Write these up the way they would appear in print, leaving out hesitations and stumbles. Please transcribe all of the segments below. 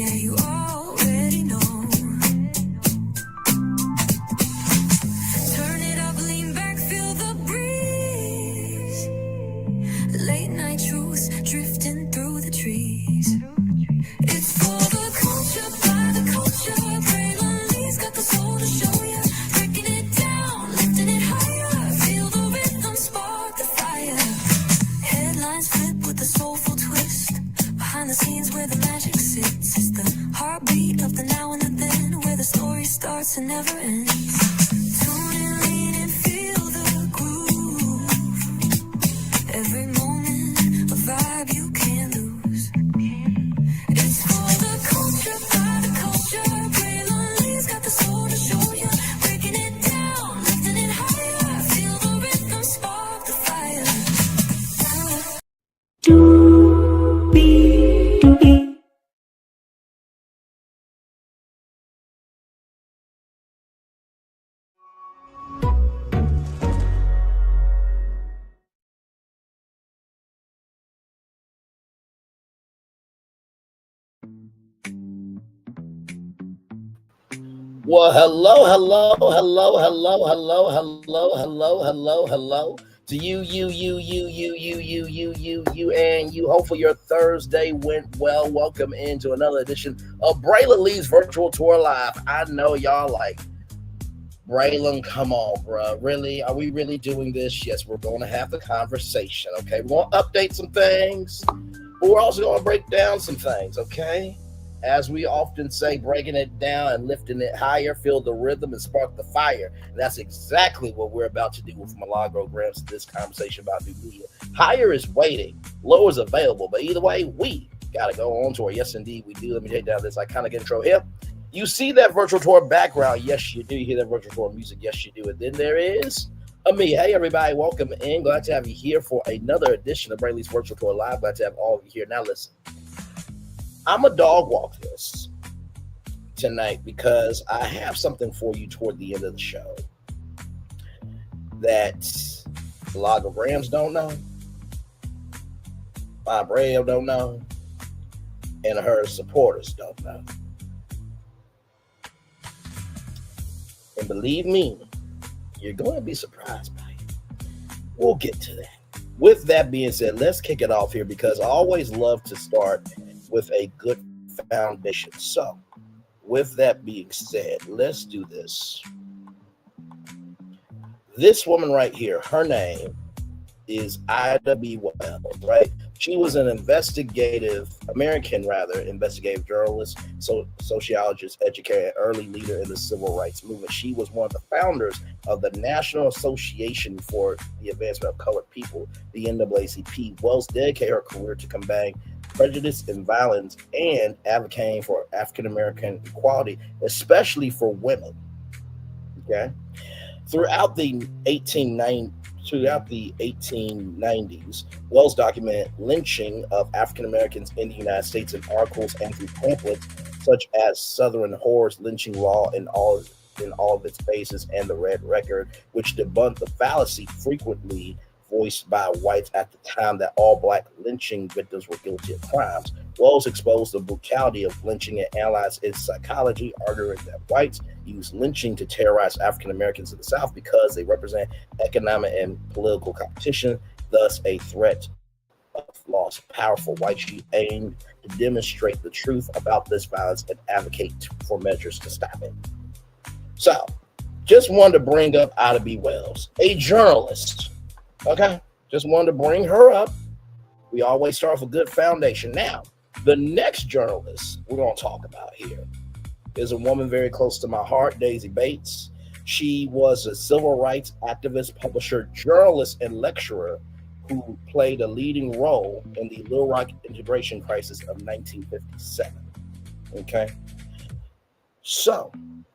yeah, you already know. Turn it up, lean back, feel the breeze. Late night truths drifting through the trees. It's for the culture, by the culture. Braylon Lee's got the soul to show ya. Breaking it down, lifting it higher. Feel the rhythm, spark the fire. Headlines flip with a soulful twist. Behind the scenes where the magic sits. It's the heartbeat of the now and the then, where the story starts and never ends. Tune in, lean and feel the groove. Every moment, a vibe you can't lose. It's for the culture, by the culture. Braylon Lee's got the soul to show ya. Breaking it down, lifting it higher. Feel the rhythm, spark the fire. Well, hello to you, and you. Hopefully your Thursday went well. Welcome into another edition of Braylon Lee's Virtual Tour Live. I know y'all like, Braylon, come on, bro. Really? Are we really doing this? Yes, we're going to have the conversation, okay? We're going to update some things, but we're also going to break down some things, okay? As we often say, breaking it down and lifting it higher, feel the rhythm and spark the fire. And that's exactly what we're about to do with Milagro, Gramz, in this conversation about new media. Higher is waiting, lower is available, but either way, we got to go on tour. Yes, indeed, we do. Let me take down this iconic intro here. You see that virtual tour background? Yes, you do. You hear that virtual tour music? Yes, you do. And then there is me. Hey, everybody, welcome in. Glad to have you here for another edition of Braylon's Virtual Tour Live. Glad to have all of you here. Now, listen. I'm a dog walk this tonight because I have something for you toward the end of the show that a lot of Gramz don't know, Bob Rayo don't know, and her supporters don't know. And believe me, you're going to be surprised by it. We'll get to that. With that being said, let's kick it off here because I always love to start with a good foundation. So, with that being said, let's do this. This woman right here, her name is Ida B. Wells, right? She was an investigative journalist, sociologist, educator, and early leader in the civil rights movement. She was one of the founders of the National Association for the Advancement of Colored People, the NAACP. Wells dedicated her career to combating prejudice and violence and advocating for African-American equality, especially for women. Okay? Throughout the 1890s, Wells documented lynching of African Americans in the United States in articles and through pamphlets such as Southern Horrors Lynching Law in all of its bases and the Red Record, which debunked the fallacy frequently voiced by whites at the time that all black lynching victims were guilty of crimes. Wells exposed the brutality of lynching and analyzed its psychology, arguing that whites use lynching to terrorize African Americans in the South because they represent economic and political competition, thus a threat of lost power for whites. She aimed to demonstrate the truth about this violence and advocate for measures to stop it. So, just wanted to bring up Ida B. Wells, a journalist. Okay, just wanted to bring her up. We always start with a good foundation. Now, the next journalist we're going to talk about here is a woman very close to my heart, Daisy Bates. She was a civil rights activist, publisher, journalist, and lecturer who played a leading role in the Little Rock integration crisis of 1957. Okay, so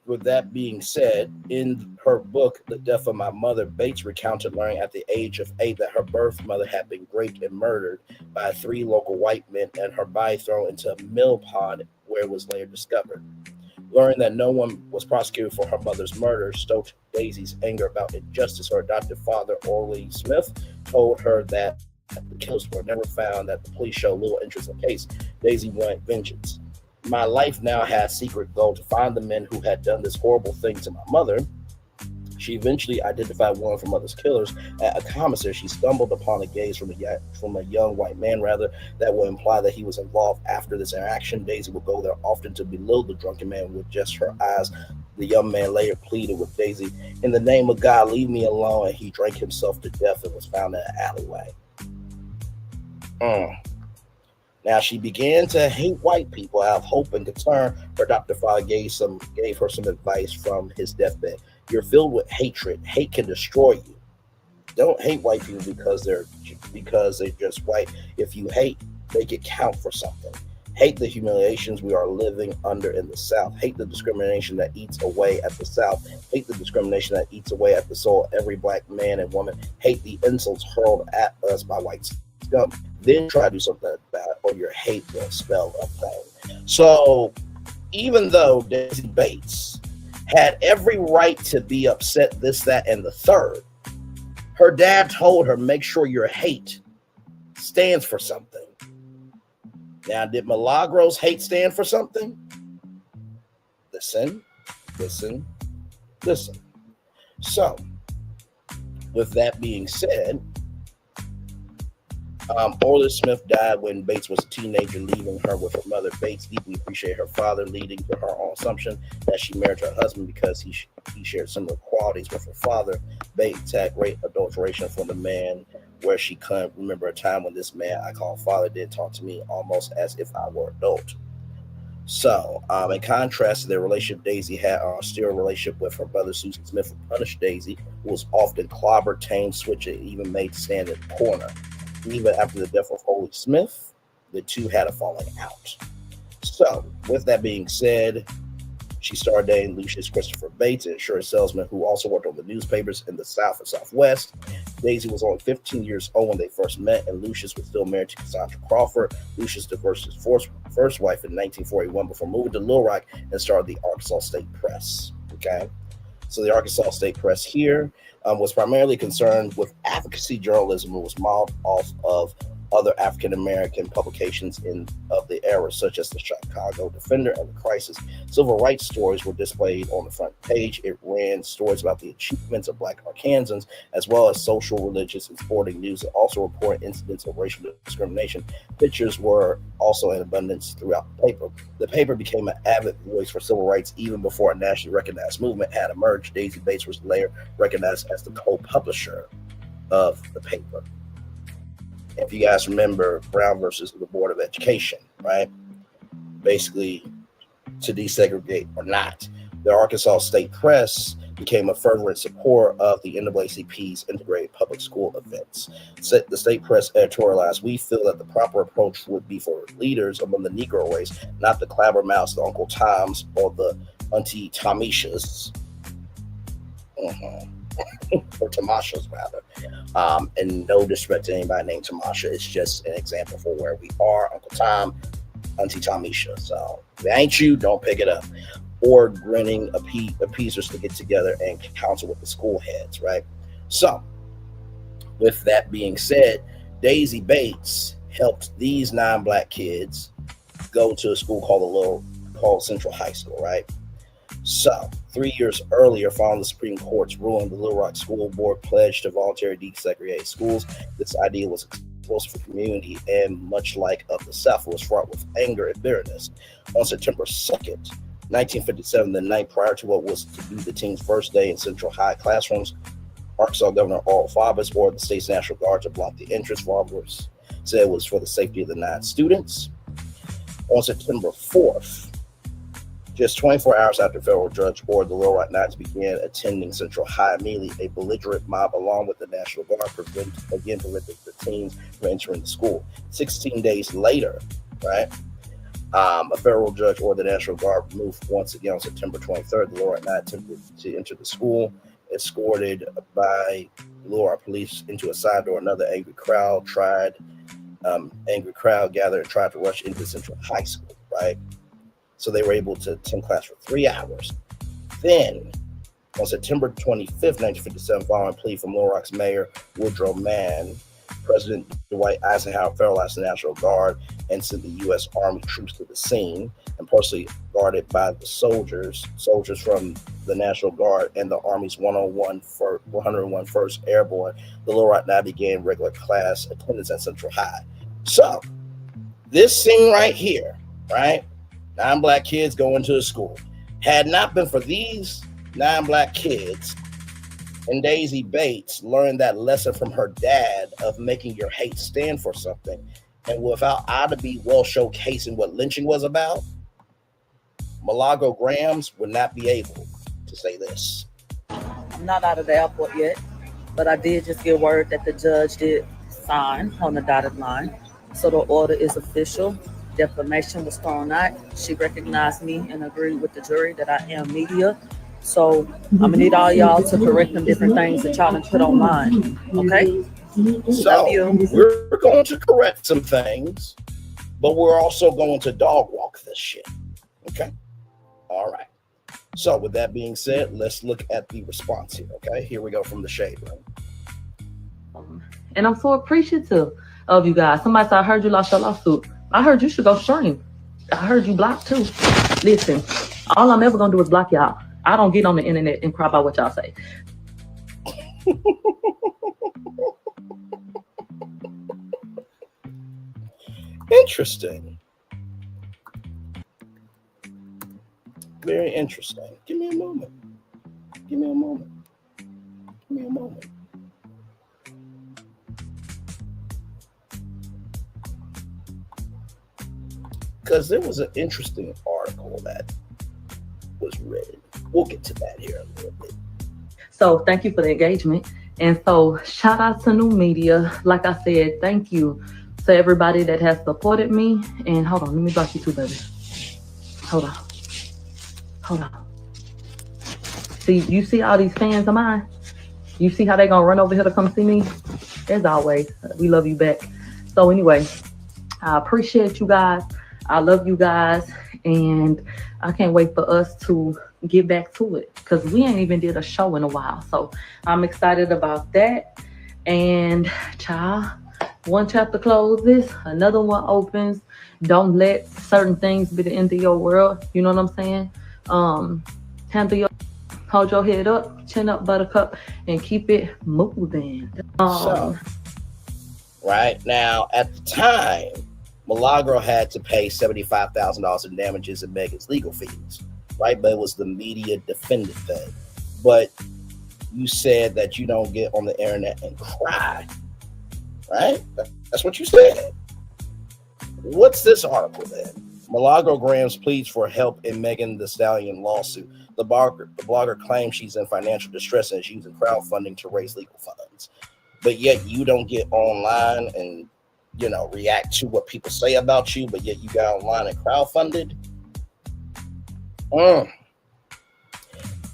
with that being said, in her book, The Death of My Mother, Bates recounted learning at the age of 8 that her birth mother had been raped and murdered by 3 local white men and her body thrown into a mill pond where it was later discovered. Learning that no one was prosecuted for her mother's murder stoked Daisy's anger about injustice. Her adopted father, Orly Smith, told her that the killers were never found, that the police showed little interest in the case. Daisy wanted vengeance. My life now has secret goal to find the men who had done this horrible thing to my mother. She eventually identified one of her mother's killers at a commissary. She stumbled upon a gaze from a young white man, rather, that would imply that he was involved. After this interaction, Daisy would go there often to belittle the drunken man with just her eyes. The young man later pleaded with Daisy, "In the name of God, leave me alone," and he drank himself to death and was found in an alleyway. Mm. Now she began to hate white people out of hope and concern. Her doctor father gave her some advice from his deathbed. You're filled with hatred. Hate can destroy you. Don't hate white people because they're just white. If you hate, make it count for something. Hate the humiliations we are living under in the South. Hate the discrimination that eats away at the South. Hate the discrimination that eats away at the soul of every black man and woman. Hate the insults hurled at us by white scum. Then try to do something about it, or your hate will spell a thing. So even though Daisy Bates had every right to be upset, this, that, and the third, her dad told her, make sure your hate stands for something. Now, did Milagro's hate stand for something? Listen, listen, listen. So, with that being said, Orla Smith died when Bates was a teenager, leaving her with her mother. Bates deeply appreciated her father, leading to her own assumption that she married her husband because he shared similar qualities with her father. Bates had great adulteration from the man, where she couldn't remember a time when this man I call father did talk to me almost as if I were adult. So, in contrast to their relationship, Daisy had a austere relationship with her brother, Susan Smith, who punished Daisy, who was often clobbered, tamed, switched, and even made to stand in the corner. Even after the death of Holy Smith, the two had a falling out. So, with that being said, she started dating Lucius Christopher Bates, an insurance salesman who also worked on the newspapers in the South and Southwest. Daisy was only 15 years old when they first met, and Lucius was still married to Cassandra Crawford. Lucius divorced his first wife in 1941 before moving to Little Rock and started the Arkansas State Press. Okay, so the Arkansas State Press here was primarily concerned with advocacy journalism and was modeled off of other African-American publications of the era, such as the Chicago Defender and the Crisis. Civil rights stories were displayed on the front page. It ran stories about the achievements of Black Arkansans, as well as social, religious, and sporting news. It also reported incidents of racial discrimination. Pictures were also in abundance throughout the paper. The paper became an avid voice for civil rights even before a nationally recognized movement had emerged. Daisy Bates was later recognized as the co-publisher of the paper. If you guys remember Brown versus the Board of Education, right? Basically, to desegregate or not, the Arkansas State Press became a fervent supporter of the NAACP's integrated public school events. The State Press editorialized, "We feel that the proper approach would be for leaders among the Negro race, not the Clabbermouths, the Uncle Toms, or the Auntie Tomishas." Or Tamashas, rather. And no disrespect to anybody named Tamasha. It's just an example for where we are. Uncle Tom, Auntie Tomisha. So if it ain't you, don't pick it up. Or grinning appeasers to get together and counsel with the school heads, right? So, with that being said, Daisy Bates helped these 9 Black kids go to a school called Central High School, right? So, 3 years earlier, following the Supreme Court's ruling, the Little Rock School Board pledged to voluntarily desegregate schools. This idea was explosive for the community, and much like of the South, it was fraught with anger and bitterness. On September 2nd, 1957, the night prior to what was to be the team's first day in Central High classrooms, Arkansas Governor Oral Faubus ordered the state's National Guard to block the entrance. Faubus said it was for the safety of the 9 students. On September 4th, just 24 hours after federal judge ordered the Little Rock Knights began attending Central High, immediately a belligerent mob along with the National Guard prevented the teens from entering the school. 16 days later, right, a federal judge ordered the National Guard moved once again on September 23rd. The Little Rock Knights attempted to enter the school, escorted by Little Rock police into a side door. Another angry crowd gathered and tried to rush into Central High School, right? So they were able to attend class for 3 hours. Then, on September 25th, 1957, following a plea from Little Rock's mayor, Woodrow Mann, President Dwight Eisenhower federalized the National Guard and sent the U.S. Army troops to the scene, and personally guarded by the soldiers from the National Guard and the Army's 101st Airborne. The Little Rock now began regular class attendance at Central High. So, this scene right here, right? 9 black kids going to the school. Had not been for these 9 black kids, and Daisy Bates learned that lesson from her dad of making your hate stand for something, and without Ida B. Wells showcasing what lynching was about, Milagro Gramz would not be able to say this. I'm not out of the airport yet, but I did just get word that the judge did sign on the dotted line. So the order is official. Defamation was thrown out. She recognized me and agreed with the jury that I am media. So I'm gonna need all y'all to correct them different things that y'all done put online. Okay? So we're going to correct some things, but we're also going to dog walk this shit. Okay? All right. So with that being said, let's look at the response here. Okay? Here we go from the shade room. And I'm so appreciative of you guys. Somebody said, I heard you lost your lawsuit. I heard you should go stream. I heard you blocked too. Listen, all I'm ever gonna do is block y'all. I don't get on the internet and cry about what y'all say. Interesting. Very interesting. Give me a moment. Give me a moment. Give me a moment. Because there was an interesting article that was written. We'll get to that here in a little bit. So thank you for the engagement. And so shout out to New Media. Like I said, thank you to everybody that has supported me. And hold on, let me block you too, baby. Hold on. See, you see all these fans of mine? You see how they gonna run over here to come see me? As always, we love you back. So anyway, I appreciate you guys. I love you guys, and I can't wait for us to get back to it because we ain't even did a show in a while. So I'm excited about that. And child, one chapter closes, another one opens. Don't let certain things be the end of your world. You know what I'm saying? Hold your head up, chin up, buttercup, and keep it moving. So, right now, at the time, Milagro had to pay $75,000 in damages and Megan's legal fees, right? But it was the media defended that. But you said that you don't get on the internet and cry, right? That's what you said. What's this article then? Milagro Gramz pleads for help in Megan Thee Stallion lawsuit. The blogger claims she's in financial distress and is using crowdfunding to raise legal funds. But yet you don't get online and react to what people say about you, but yet you got online and crowdfunded.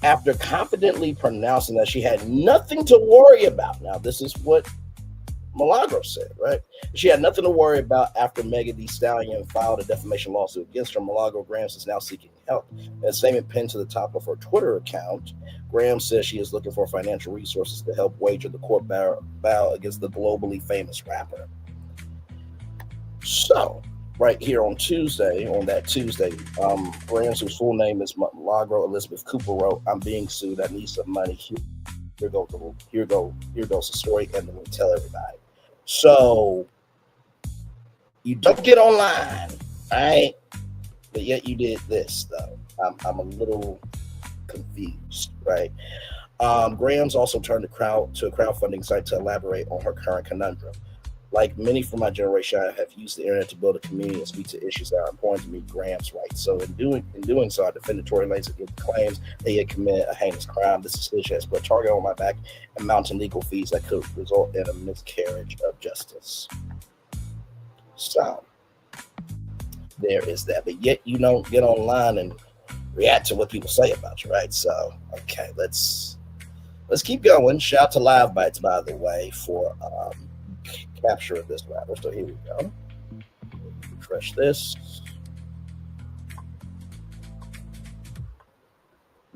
After confidently pronouncing that she had nothing to worry about. Now, this is what Milagro said, right? She had nothing to worry about after Megan Thee Stallion filed a defamation lawsuit against her. Milagro Gramz is now seeking help. In a statement pinned to the top of her Twitter account, Gramz says she is looking for financial resources to help wager the court battle against the globally famous rapper. So, right here on that Tuesday, Gramz, whose full name is Milagro Elizabeth Cooper, wrote, "I'm being sued. I need some money. Here goes the story, and then we tell everybody." So, you don't get online, right? But yet you did this, though. I'm a little confused, right? Gramz also turned to a crowdfunding site to elaborate on her current conundrum. Like many from my generation, I have used the internet to build a community and speak to issues that are important to me, Gramz writes. So in doing so, I defended Tory Lanez against claims that he had committed a heinous crime. This decision has put a target on my back and mounting legal fees that could result in a miscarriage of justice. So there is that. But yet you don't get online and react to what people say about you, right? So, okay, let's keep going. Shout out to Live Bites, by the way, for capture of this rapper. So here we go. Refresh this.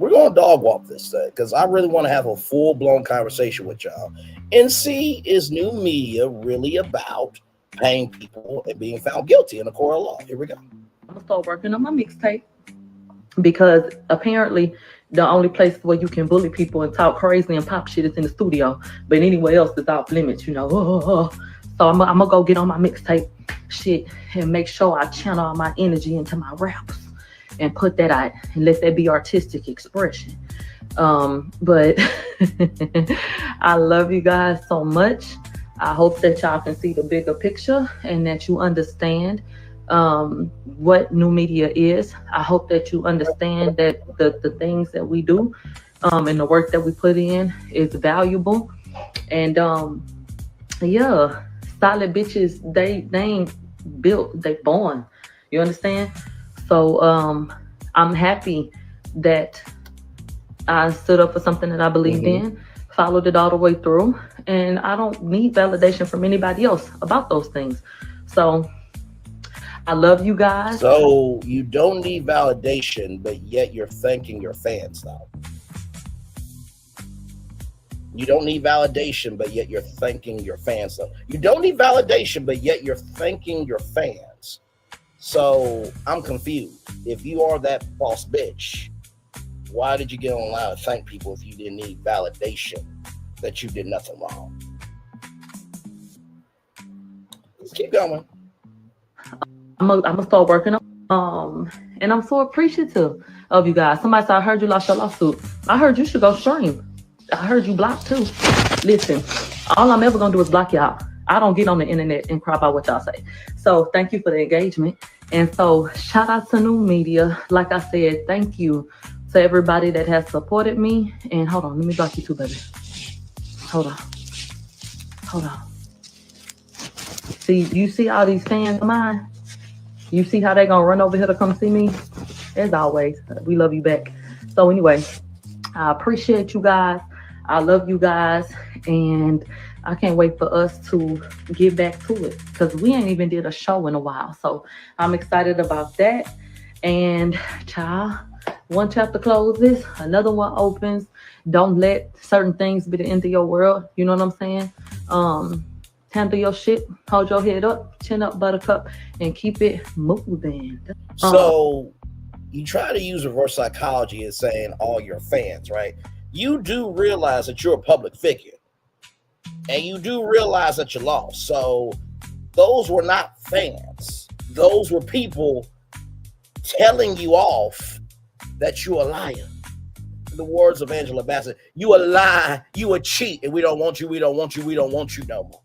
we're going to dog walk this thing because I really want to have a full-blown conversation with y'all and see, is new media really about paying people and being found guilty in a court of law? Here we go. I'm gonna start working on my mixtape because apparently the only place where you can bully people and talk crazy and pop shit is in the studio, but anywhere else is off limits, you know. So I'm gonna go get on my mixtape shit and make sure I channel all my energy into my raps and put that out and let that be artistic expression. But I love you guys so much. I hope that y'all can see the bigger picture and that you understand what new media is. I hope that you understand that the things that we do and the work that we put in is valuable. And yeah, solid bitches, they ain't built, they born. You understand? So I'm happy that I stood up for something that I believed in, followed it all the way through, and I don't need validation from anybody else about those things. So I love you guys. So you don't need validation, but yet you're thanking your fans now. You don't need validation, but yet you're thanking your fans though. You don't need validation, but yet you're thanking your fans. So I'm confused. If you are that boss bitch, why did you get online and thank people if you didn't need validation that you did nothing wrong? Let's keep going. I'm gonna start working on, and I'm so appreciative of you guys. Somebody said, I heard you lost your lawsuit. I heard you should go stream. I heard you blocked too. Listen, all I'm ever gonna do is block y'all. I don't get on the internet and cry about what y'all say. So thank you for the engagement. And so shout out to new media. Like I said, thank you to everybody that has supported me. And hold on, let me block you too, baby. Hold on. See, you see all these fans of mine? You see how they gonna run over here to come see me? As always, we love you back. So anyway, I appreciate you guys. I love you guys. And I can't wait for us to get back to it because we ain't even did a show in a while. So I'm excited about that. And child, one chapter closes, another one opens. Don't let certain things be the end of your world. You know what I'm saying? Handle your shit, hold your head up, chin up, buttercup, and keep it moving. So you try to use reverse psychology as saying all your fans, right? You do realize that you're a public figure. And you do realize that you lost. So those were not fans. Those were people telling you off that you're a liar. In the words of Angela Bassett, you a lie, you a cheat, and we don't want you, we don't want you, we don't want you no more.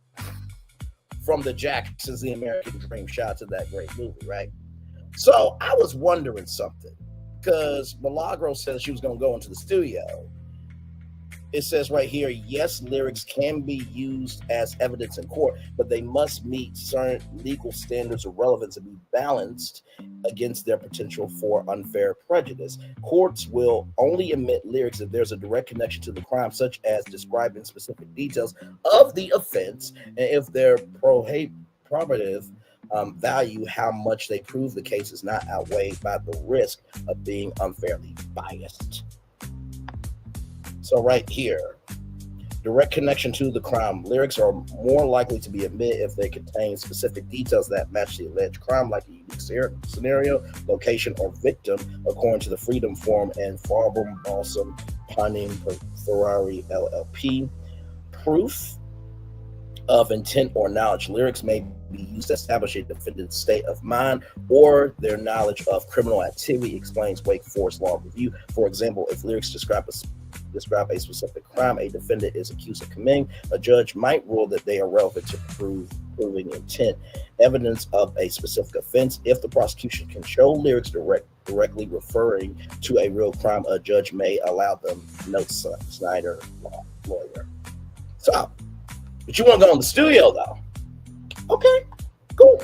From the Jacksons, The American Dream. Shout out to that great movie, right? So I was wondering something because Milagro said she was going to go into the studio. It says right here, yes, lyrics can be used as evidence in court, but they must meet certain legal standards of relevance and be balanced against their potential for unfair prejudice. Courts will only admit lyrics if there's a direct connection to the crime, such as describing specific details of the offense, and if their probative value, how much they prove the case, is not outweighed by the risk of being unfairly biased. So right here, direct connection to the crime. Lyrics are more likely to be admitted if they contain specific details that match the alleged crime, like a unique scenario, location, or victim, according to the Freedom Forum and Farbum Balsam Punning Ferrari LLP. Proof of intent or knowledge. Lyrics may be used to establish a defendant's state of mind or their knowledge of criminal activity, explains Wake Forest Law Review. For example, if lyrics describe a specific crime a defendant is accused of committing, a judge might rule that they are relevant to proving intent, evidence of a specific offense. If the prosecution can show lyrics directly referring to a real crime, a judge may allow them. Notes Snyder, lawyer. So, but you want to go in the studio though? Okay, cool.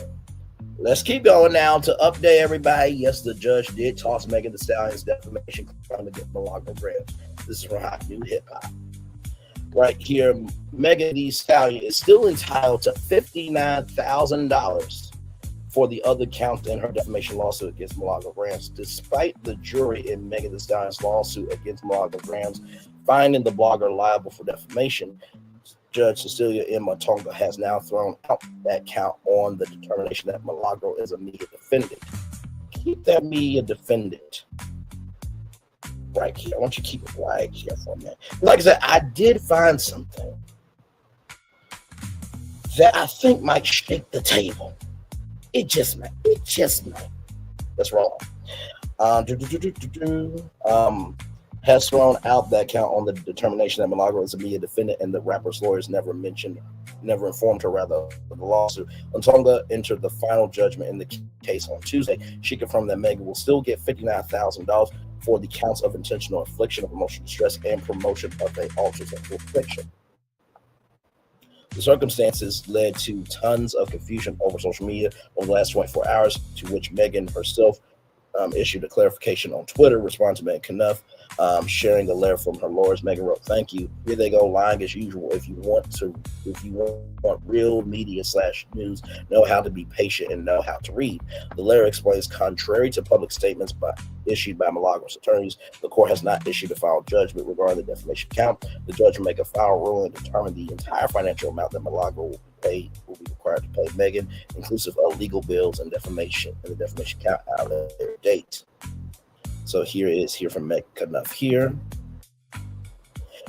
Let's keep going now to update everybody. Yes, the judge did toss Megan Thee Stallion's defamation claim against Milagro Gramz. This is from Hot New Hip Hop. Right here, Megan Thee Stallion is still entitled to $59,000 for the other count in her defamation lawsuit against Milagro Gramz. Despite the jury in Megan Thee Stallion's lawsuit against Milagro Gramz finding the blogger liable for defamation, Judge Cecilia M. Matonga has now thrown out that count on the determination that Milagro is a media defendant. Keep that media defendant right here. I want you to keep it right here for a minute. Like I said, I did find something that I think might shake the table. It just might. That's wrong. Has thrown out that count on the determination that Milagro is a media defendant, and the rapper's lawyers never informed her of the lawsuit. Matonga entered the final judgment in the case on Tuesday. She confirmed that Megan will still get $59,000 for the counts of intentional infliction of emotional distress and promotion of an altered fiction. The circumstances led to tons of confusion over social media over the last 24 hours, to which Megan herself issued a clarification on Twitter, responding to Megan Knuff, sharing a letter from her lawyers. Megan wrote, "Thank you. Here they go, lying as usual. If you want real media / news, know how to be patient and know how to read." The letter explains, contrary to public statements issued by Milagro's attorneys, the court has not issued a final judgment regarding the defamation count. The judge will make a final ruling and determine the entire financial amount that Milagro will be required to pay Megan, inclusive of legal bills and the defamation count at a later date. So here from Megan Knuff here.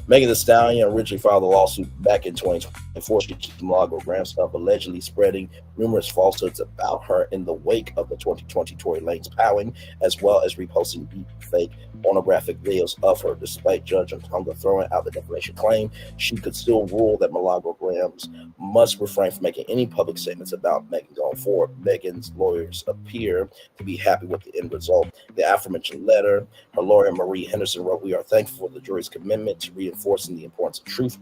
Megan Thee Stallion originally filed a lawsuit back in 2024. She accused Milagro Gramz of allegedly spreading numerous falsehoods about her in the wake of the 2020 Tory Lanez powing, as well as reposting deep fake pornographic videos of her. Despite Judge Matonga throwing out the defamation claim, she could still rule that Milagro Gramz must refrain from making any public statements about Megan going forward. Megan's lawyers appear to be happy with the end result. The aforementioned letter, her lawyer Marie Henderson wrote, "We are thankful for the jury's commitment to reinforcing the importance of truth,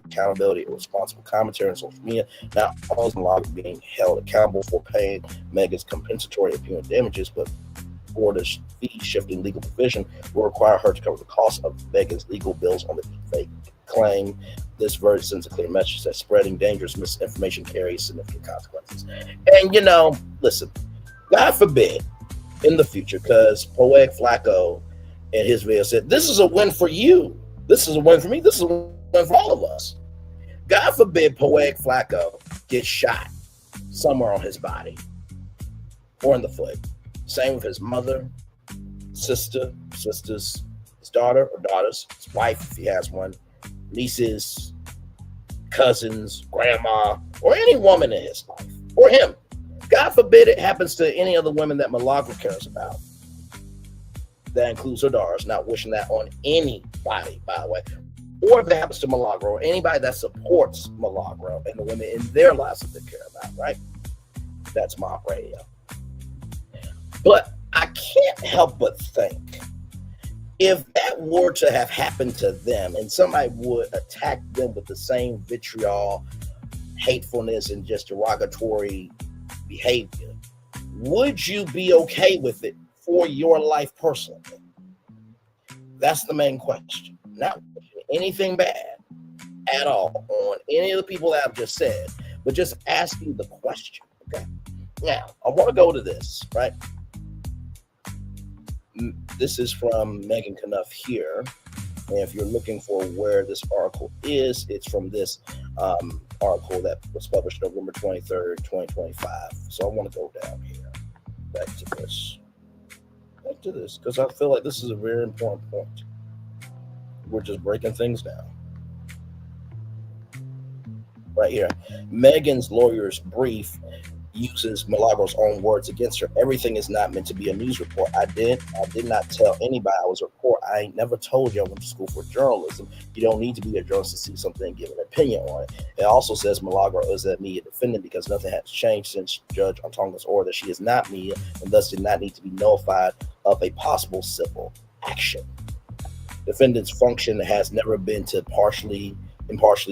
accountability, and responsible commentary on social media. Not only is Milagro being held accountable for paying Megan's compensatory and punitive damages, but for the fee-shifting legal provision will require her to cover the cost of Megan's legal bills on the fake claim. This verdict sends a clear message that spreading dangerous misinformation carries significant consequences." And, listen, God forbid in the future, because Poetic Flacco in his video said, "This is a win for you. This is a win for me. This is a win for all of us." God forbid Poetic Flacco gets shot somewhere on his body or in the foot. Same with his mother, sister's, his daughter or daughters, his wife if he has one, nieces, cousins, grandma, or any woman in his life, or him. God forbid it happens to any of the women that Milagro cares about. That includes her daughters, not wishing that on anybody, by the way. Or if it happens to Milagro, or anybody that supports Milagro and the women in their lives that they care about, right? That's mob radio. But I can't help but think, if that were to have happened to them and somebody would attack them with the same vitriol, hatefulness, and just derogatory behavior, would you be okay with it for your life personally? That's the main question. Not anything bad at all on any of the people that I've just said, but just asking the question. Okay. Now, I want to go to this, right? This is from Megan Knuff here. And if you're looking for where this article is, it's from this article that was published November 23rd, 2025. So I want to go down here, back to this, because I feel like this is a very important point. We're just breaking things down. Right here. Megan's lawyer's brief uses Milagro's own words against her. "Everything is not meant to be a news report. I did not tell anybody I was a reporter. I ain't never told you I went to school for journalism. You don't need to be a journalist to see something and give an opinion on it." It also says Milagro is a media defendant because nothing has changed since Judge Matonga's order that she is not media and thus did not need to be notified of a possible civil action. Defendant's function has never been to impartially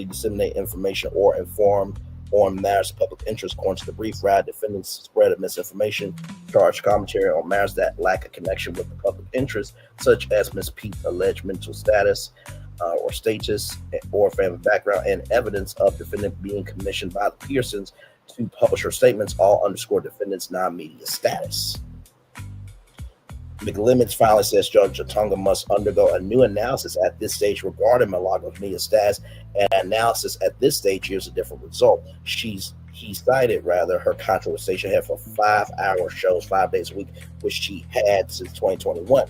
disseminate information or inform on matters of public interest. According to the brief, defendants spread of misinformation, charged commentary on matters that lack a connection with the public interest, such as Ms. Pete's alleged mental status or status or family background, and evidence of defendant being commissioned by the Pearsons to publish her statements all underscore defendant's non-media status. McLemmons finally says Judge Otunga must undergo a new analysis at this stage regarding Milagro's media status, and analysis at this stage yields a different result. He cited her contract station had for 5-hour shows 5 days a week, which she had since 2021.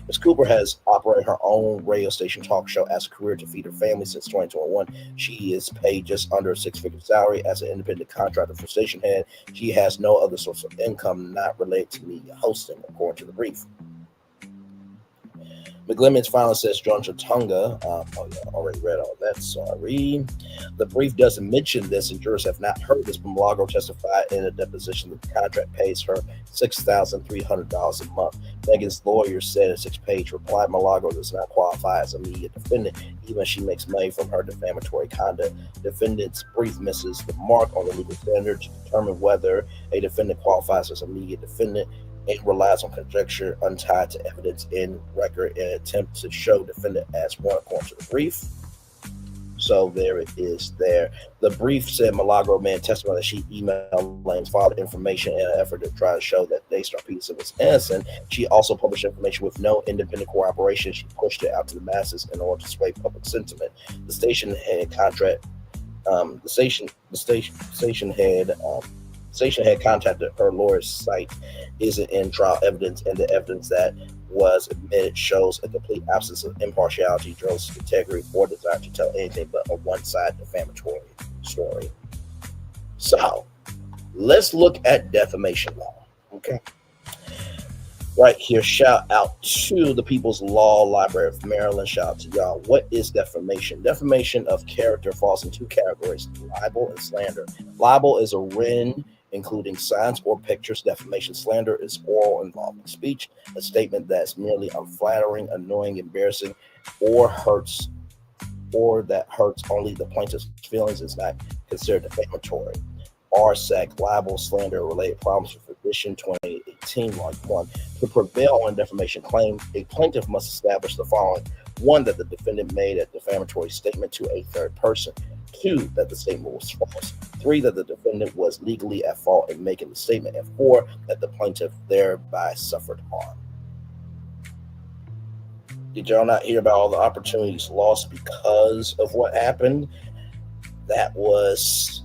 Ms. Cooper has operated her own radio station talk show as a career to feed her family since 2021. She is paid just under a six-figure salary as an independent contractor for station head. She has no other source of income not related to media hosting, according to the brief. McLemmons finally says Judge Otunga, already read all that, sorry. The brief doesn't mention this, and jurors have not heard this, but Milagro testified in a deposition that the contract pays her $6,300 a month. Megan's lawyer said in a 6-page reply, Milagro does not qualify as a media defendant, even if she makes money from her defamatory conduct. Defendant's brief misses the mark on the legal standard to determine whether a defendant qualifies as a media defendant. It relies on conjecture untied to evidence in record in an attempt to show defendant as one, according to the brief. So there it is there. The brief said Milagro made testimony that she emailed Lane's father information in an effort to try to show that Daystar Peterson was innocent. She also published information with no independent corroboration. She pushed it out to the masses in order to sway public sentiment. The station head Station had contacted her lawyer's site isn't in trial evidence, and the evidence that was admitted shows a complete absence of impartiality, journalistic integrity, or desire to tell anything but a one-sided defamatory story. So, let's look at defamation law. Okay. Right here, shout out to the People's Law Library of Maryland. Shout out to y'all. What is defamation? Defamation of character falls in two categories: libel and slander. Libel is a written including signs or pictures. Defamation slander is oral involving speech, a statement that's merely unflattering, annoying, embarrassing, or that hurts only the plaintiff's feelings is not considered defamatory. RSAC, libel, slander, related problems with edition 2018, Mark 1. To prevail on a defamation claim, a plaintiff must establish the following: 1, that the defendant made a defamatory statement to a third person. 2, that the statement was false. 3, that the defendant was legally at fault in making the statement. And 4, that the plaintiff thereby suffered harm. Did y'all not hear about all the opportunities lost because of what happened? That was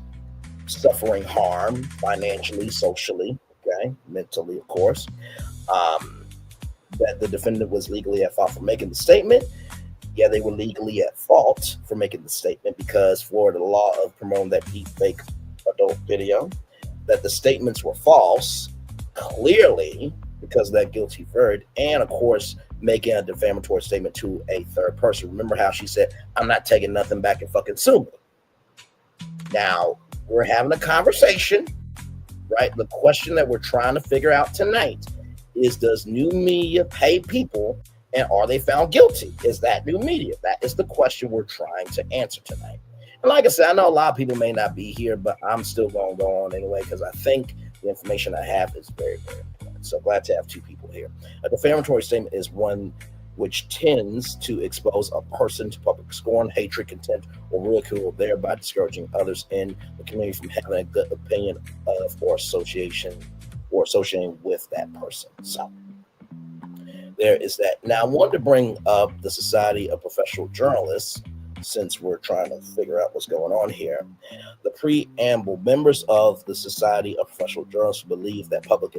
suffering harm financially, socially, okay, mentally, of course. That the defendant was legally at fault for making the statement. Yeah, they were legally at fault for making the statement because Florida law of promoting that deep fake adult video, that the statements were false, clearly because of that guilty verdict, and of course, making a defamatory statement to a third person. Remember how she said, I'm not taking nothing back and fucking sue me. Now, we're having a conversation, right? The question that we're trying to figure out tonight is, does new media pay people, and are they found guilty? Is that new media? That is the question we're trying to answer tonight. And like I said, I know a lot of people may not be here, but I'm still going to go on anyway because I think the information I have is very, very important. So glad to have two people here. A defamatory statement is one which tends to expose a person to public scorn, hatred, contempt, or ridicule, thereby discouraging others in the community from having a good opinion of or associating with that person. So there is that. Now, I wanted to bring up the Society of Professional Journalists, since we're trying to figure out what's going on here. The preamble: members of the Society of Professional Journalists believe that public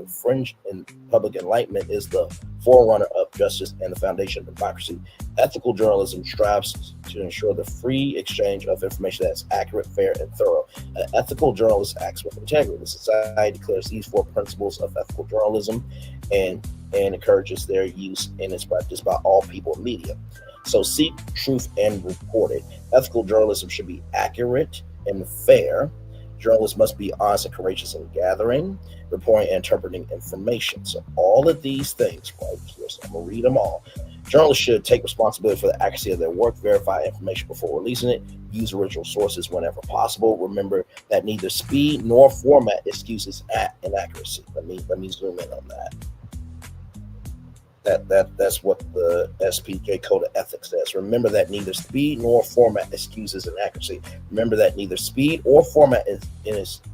enlightenment is the forerunner of justice and the foundation of democracy. Ethical journalism strives to ensure the free exchange of information that's accurate, fair, and thorough. An ethical journalist acts with integrity. The Society declares these 4 principles of ethical journalism and encourages their use in its practice by all people in media. So seek truth and report it. Ethical journalism should be accurate and fair. Journalists must be honest and courageous in gathering, reporting, and interpreting information. So all of these things, right here, so I'm going to read them all. Journalists should take responsibility for the accuracy of their work, verify information before releasing it, use original sources whenever possible. Remember that neither speed nor format excuses inaccuracy. Let me zoom in on that. That's what the SPJ Code of Ethics says. Remember that neither speed nor format excuses inaccuracy. Remember that neither speed or format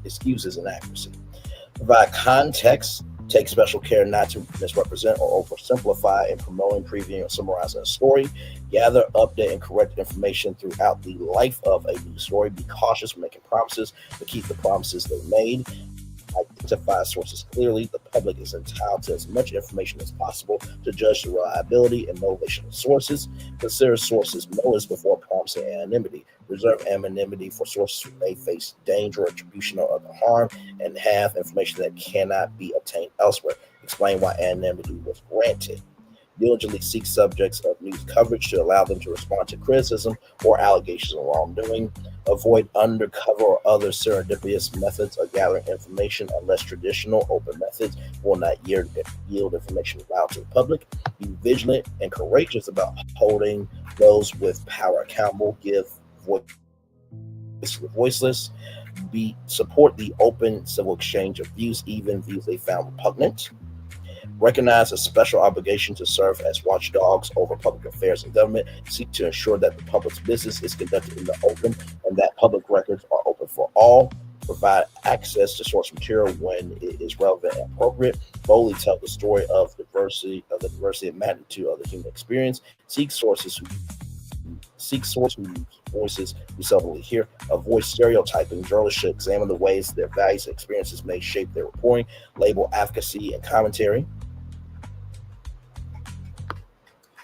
excuses inaccuracy. Provide context. Take special care not to misrepresent or oversimplify in promoting, previewing, or summarizing a story. Gather, update, and correct information throughout the life of a news story. Be cautious when making promises, but keep the promises they made. Identify sources clearly. The public is entitled to as much information as possible to judge the reliability and motivation of sources. Consider sources' motives before promising anonymity. Reserve anonymity for sources who may face danger, attribution, or other harm, and have information that cannot be obtained elsewhere. Explain why anonymity was granted. Diligently seek subjects of news coverage to allow them to respond to criticism or allegations of wrongdoing. Avoid undercover or other serendipitous methods of gathering information unless traditional open methods will not yield information out to the public. Be vigilant and courageous about holding those with power accountable. Give voice to the voiceless. Support the open civil exchange of views, even views they found repugnant. Recognize a special obligation to serve as watchdogs over public affairs and government. Seek to ensure that the public's business is conducted in the open and that public records are open for all. Provide access to source material when it is relevant and appropriate. Boldly tell the story of the diversity and magnitude of the human experience. Seek sources whose voices we seldomly hear. Avoid stereotyping. Journalists should examine the ways their values and experiences may shape their reporting. Label advocacy and commentary.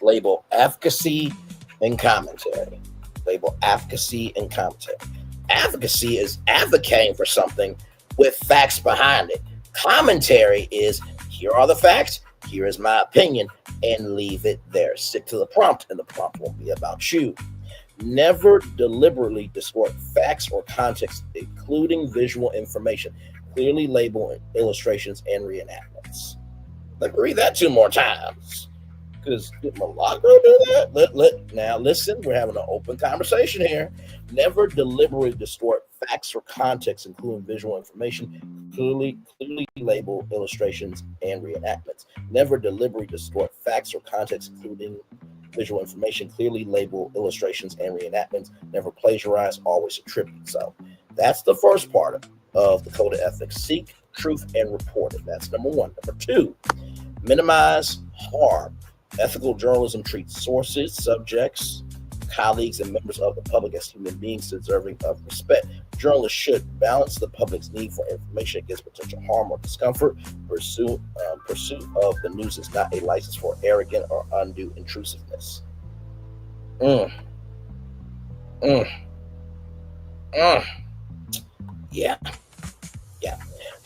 Label advocacy and commentary. Label advocacy and commentary. Advocacy is advocating for something with facts behind it. Commentary is, here are the facts, here is my opinion, and leave it there. Stick to the prompt, and the prompt won't be about you. Never deliberately distort facts or context, including visual information. Clearly label illustrations and reenactments. Let me read that 2 more times. Because did Milagro do that? Now listen, we're having an open conversation here. Never deliberately distort facts or context, including visual information. Clearly label illustrations and reenactments. Never deliberately distort facts or context, including visual information. Clearly label illustrations and reenactments. Never plagiarize, always attribute. So that's the first part of the Code of Ethics. Seek truth and report it. That's number 1. Number 2, minimize harm. Ethical journalism treats sources, subjects, colleagues, and members of the public as human beings deserving of respect. Journalists should balance the public's need for information against potential harm or discomfort. Pursuit of the news is not a license for arrogant or undue intrusiveness. Yeah.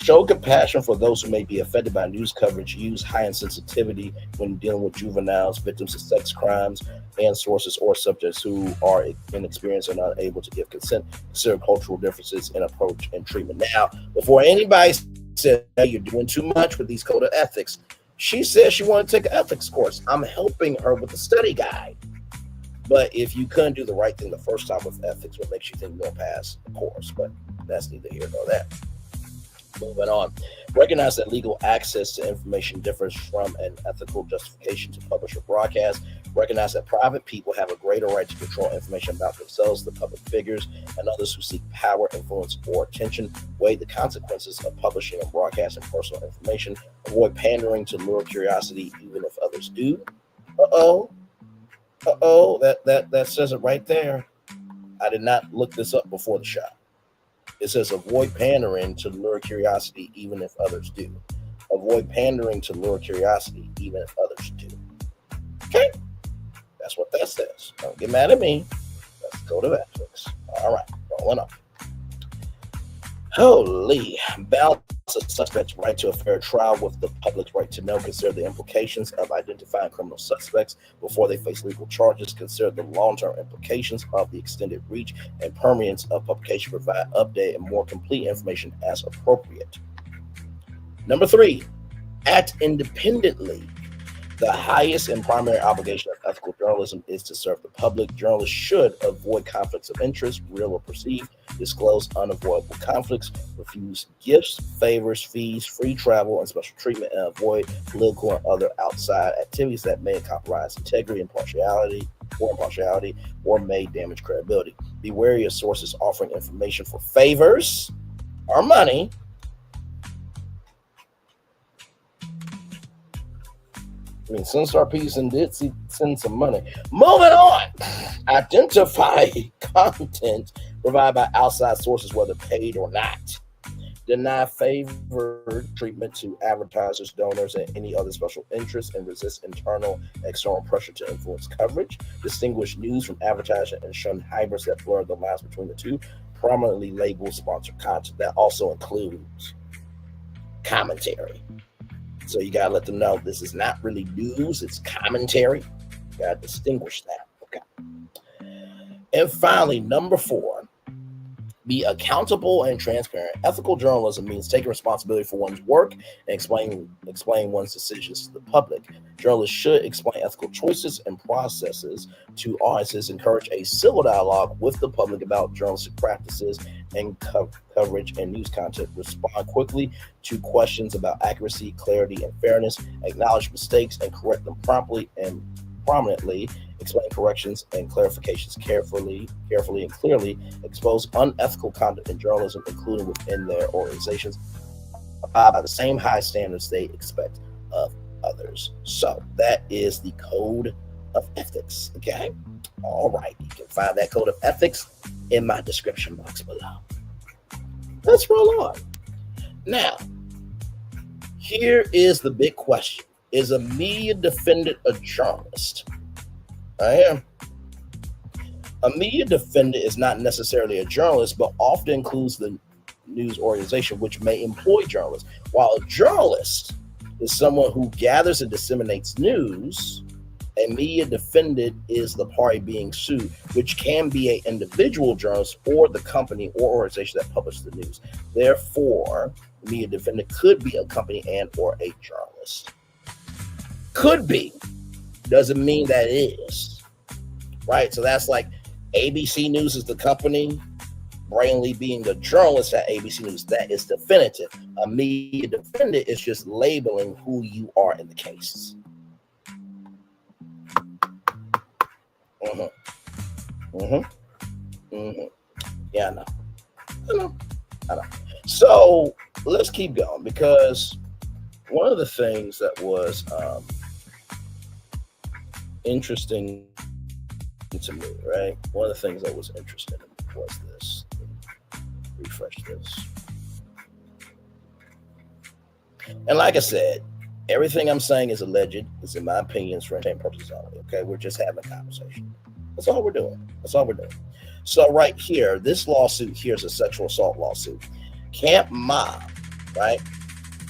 Show compassion for those who may be affected by news coverage. Use heightened sensitivity when dealing with juveniles, victims of sex crimes, and sources or subjects who are inexperienced and unable to give consent. Consider cultural differences in approach and treatment. Now, before anybody says, hey, you're doing too much with these Code of Ethics, she said she wanted to take an ethics course. I'm helping her with the study guide. But if you couldn't do the right thing the first time with ethics, what makes you think you'll pass the course? But that's neither here nor there. Moving on. Recognize that legal access to information differs from an ethical justification to publish or broadcast. Recognize that private people have a greater right to control information about themselves than public figures and others who seek power, influence, or attention. Weigh the consequences of publishing and broadcasting personal information. Avoid pandering to lure curiosity, even if others do. That says it right there. I did not look this up before the show. It says avoid pandering to lure curiosity, even if others do. Avoid pandering to lure curiosity, even if others do. Okay, that's what that says. Don't get mad at me. Let's go to ethics. All right, rolling up. Holy, balance a suspect's right to a fair trial with the public's right to know. Consider the implications of identifying criminal suspects before they face legal charges. Consider the long-term implications of the extended reach and permanence of publication. Provide update and more complete information as appropriate. Number 3, act independently. The highest and primary obligation of ethical journalism is to serve the public. Journalists should avoid conflicts of interest, real or perceived, disclose unavoidable conflicts, refuse gifts, favors, fees, free travel, and special treatment, and avoid political and other outside activities that may compromise integrity, impartiality, or may damage credibility. Be wary of sources offering information for favors or money. I mean, Sunstar Peterson did send some money. Moving on. Identify content provided by outside sources, whether paid or not. Deny favored treatment to advertisers, donors, and any other special interests, and resist internal and external pressure to influence coverage. Distinguish news from advertising and shun hybrids that blur the lines between the two. Prominently label sponsored content. That also includes commentary. So you gotta let them know this is not really news, it's commentary. You gotta distinguish that. Okay. And finally, number 4, be accountable and transparent. Ethical journalism means taking responsibility for one's work and explain one's decisions to the public. Journalists should explain ethical choices and processes to audiences, encourage a civil dialogue with the public about journalistic practices and coverage and news content, respond quickly to questions about accuracy, clarity, and fairness, acknowledge mistakes and correct them promptly and prominently, explain corrections and clarifications carefully and clearly, expose unethical conduct in journalism, including within their organizations, abide by the same high standards they expect of others. So that is the code of ethics. Okay. All right. You can find that code of ethics in my description box below. Let's roll on. Now, here is the big question. Is a media defendant a journalist? I am. A media defendant is not necessarily a journalist, but often includes the news organization, which may employ journalists. While a journalist is someone who gathers and disseminates news, a media defendant is the party being sued, which can be an individual journalist or the company or organization that published the news. Therefore, the media defendant could be a company and or a journalist. Could be. Doesn't mean that it is. Right? So that's like ABC News is the company, Brainly being the journalist at ABC News. That is definitive. A media defendant is just labeling who you are in the case. Yeah, I know. So let's keep going, because one of the things that was interesting to me, right? One of the things that was interesting was this. Refresh this. And like I said, everything I'm saying is alleged. It's in my opinions for entertainment purposes only. Okay, we're just having a conversation. That's all we're doing. So right here, this lawsuit here is a sexual assault lawsuit. Camp Mob, right,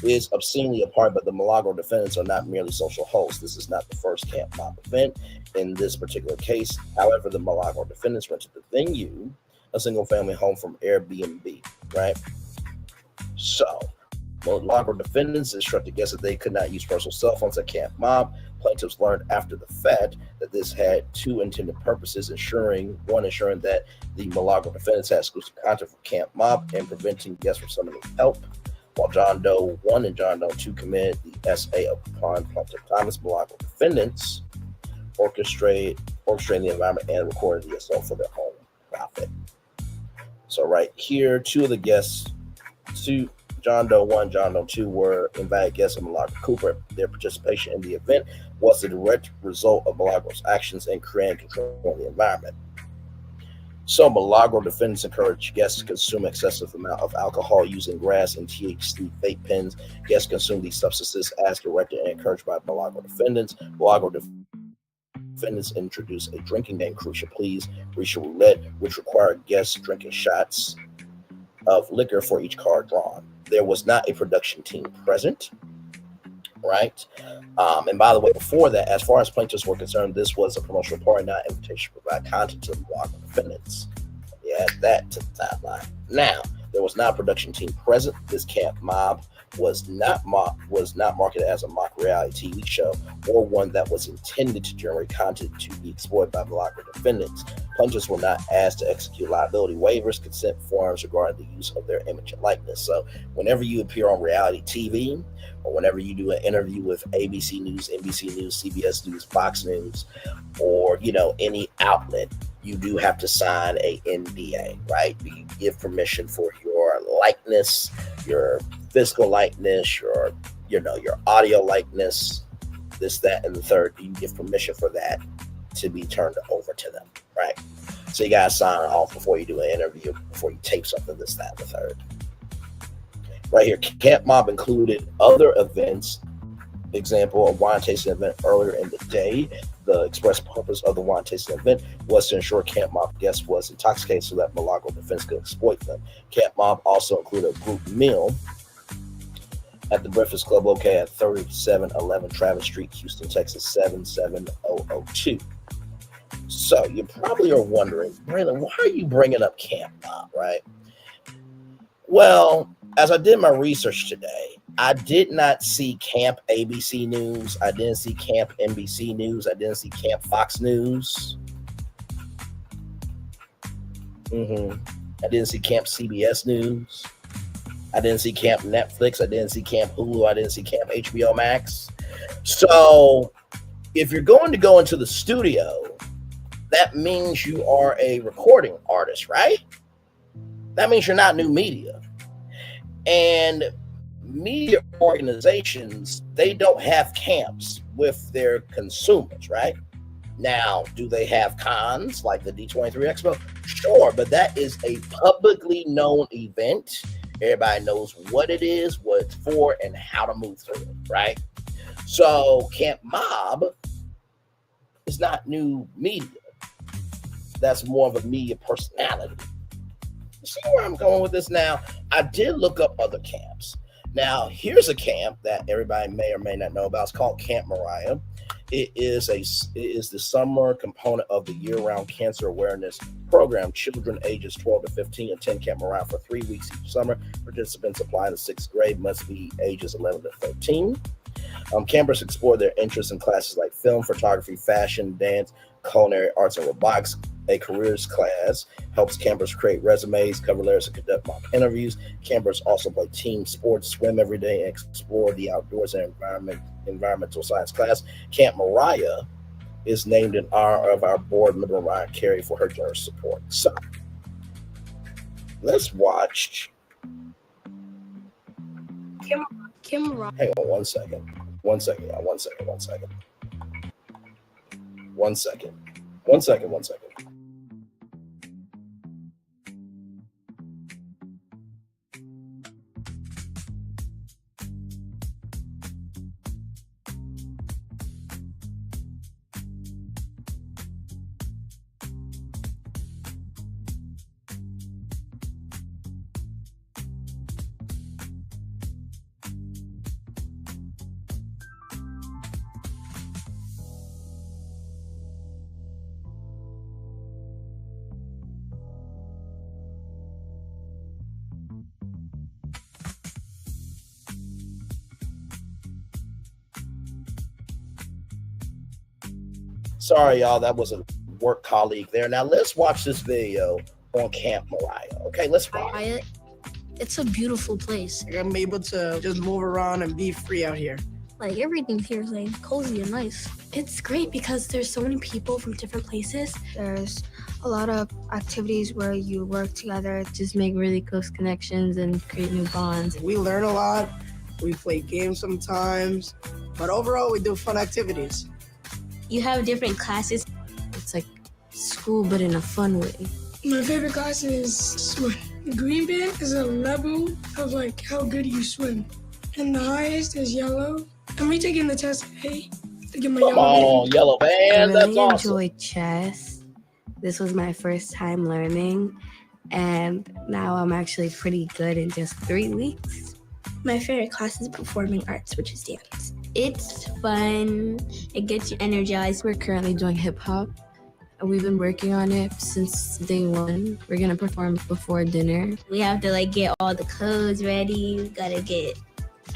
is obscenely apart, but the Milagro defendants are not merely social hosts. This is not the first Camp Mob event in this particular case. However, the Milagro defendants rented the venue, a single-family home, from Airbnb, right? So, Milagro defendants instructed guests that they could not use personal cell phones at Camp Mob. Plaintiffs learned after the fact that this had two intended purposes: ensuring that the Milagro defendants had exclusive contact from Camp Mob and preventing guests from summoning help, while John Doe 1 and John Doe 2 committed the SA upon Plaintiff Thomas. Milagro defendants orchestrating the environment and recorded the assault for their own profit. So right here, two of the guests, John Doe 1, John Doe 2, were invited guests of Milagro Cooper. Their participation in the event was the direct result of Milagro's actions in creating control of the environment. So Milagro defendants encourage guests to consume excessive amount of alcohol using grass and THC vape pens. Guests consume these substances as directed and encouraged by Milagro defendants. Milagro defendants introduced a drinking game, Crucial Please, Risha Roulette, which required guests drinking shots of liquor for each card drawn. There was not a production team present, right? And by the way, before that, as far as plaintiffs were concerned, this was a promotional party, not an invitation to provide content to the Milagro defendants. Yeah, that to the timeline. Now, there was not a production team present. This Camp Mob was not marketed as a mock reality TV show or one that was intended to generate content to be exploited by milagro defendants. Plaintiffs were not asked to execute liability waivers, consent forms regarding the use of their image and likeness. So whenever you appear on reality TV, or whenever you do an interview with ABC News, NBC News, CBS News, Fox News, or any outlet, you do have to sign a NDA, right? You give permission for your likeness, your physical likeness, your audio likeness, this, that, and the third. You give permission for that to be turned over to them, right? So you gotta sign off before you do an interview, before you tape something, this, that, and the third. Right here, Camp Mob included other events. Example, a wine tasting event earlier in the day. The express purpose of the wine tasting event was to ensure Camp Mob guests was intoxicated so that milagro defense could exploit them. Camp Mob also included a group meal at the Breakfast Club located at 3711 Travis Street, Houston, Texas, 77002. So you probably are wondering, Braylon, why are you bringing up Camp Mob, right? Well, as I did my research today, I did not see Camp ABC News. I didn't see Camp NBC News. I didn't see Camp Fox News. I didn't see Camp CBS News. I didn't see Camp Netflix. I didn't see Camp Hulu. I didn't see Camp HBO Max. So if you're going to go into the studio, that means you are a recording artist, right? That means you're not new media. And media organizations, they don't have camps with their consumers, right? Now, do they have cons like the D23 Expo? Sure, but that is a publicly known event. Everybody knows what it is, what it's for, and how to move through it, right? So Camp Mob is not new media. That's more of a media personality. You see where I'm going with this now? I did look up other camps. Now, here's a camp that everybody may or may not know about. It's called Camp Mariah. It is the summer component of the year-round cancer awareness program. Children ages 12 to 15 attend Camp Mariah for 3 weeks each summer. Participants apply in the 6th grade must be ages 11 to 13. Campers explore their interests in classes like film, photography, fashion, dance, culinary arts, and robotics. A careers class helps campers create resumes, cover letters, and conduct mock interviews. Campers also play team sports, swim every day, and explore the outdoors and environmental science class. Camp Mariah is named in honor of our board member, Mariah Carey, for her generous support. So let's watch. Kim Mariah. Hang on one second. One second. Sorry, y'all, that was a work colleague there. Now let's watch this video on Camp Mariah. Okay, let's watch. It's a beautiful place. I'm able to just move around and be free out here. Like everything here is like cozy and nice. It's great because there's so many people from different places. There's a lot of activities where you work together, just make really close connections and create new bonds. We learn a lot. We play games sometimes, but overall we do fun activities. You have different classes. It's like school, but in a fun way. My favorite class is swim. Green band is a level of like how good you swim. And the highest is yellow. I'm retaking the test today to get my Come on, yellow band. I really That's awesome. enjoyed chess. This was my first time learning, and now I'm actually pretty good in just 3 weeks. My favorite class is performing arts, which is dance. It's fun. It gets you energized. We're currently doing hip hop. We've been working on it since day one. We're gonna perform before dinner. We have to like get all the clothes ready. We gotta get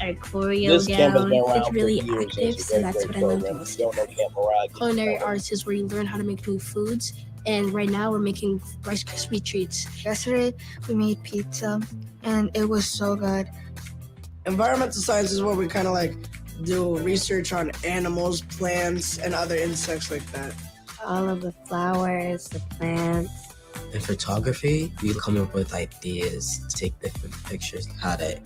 our choreo This camp has gown. been around It's for really years. active, It's a so very that's great what I love program. most. If you don't know Camp Mariah, Culinary arts is where you learn how to make new foods, and right now we're making Rice Krispie treats. Yesterday, we made pizza, and it was so good. Environmental science is where we kind of like do research on animals, plants, and other insects like that. All of the flowers, the plants. In photography, we come up with ideas to take different pictures, how to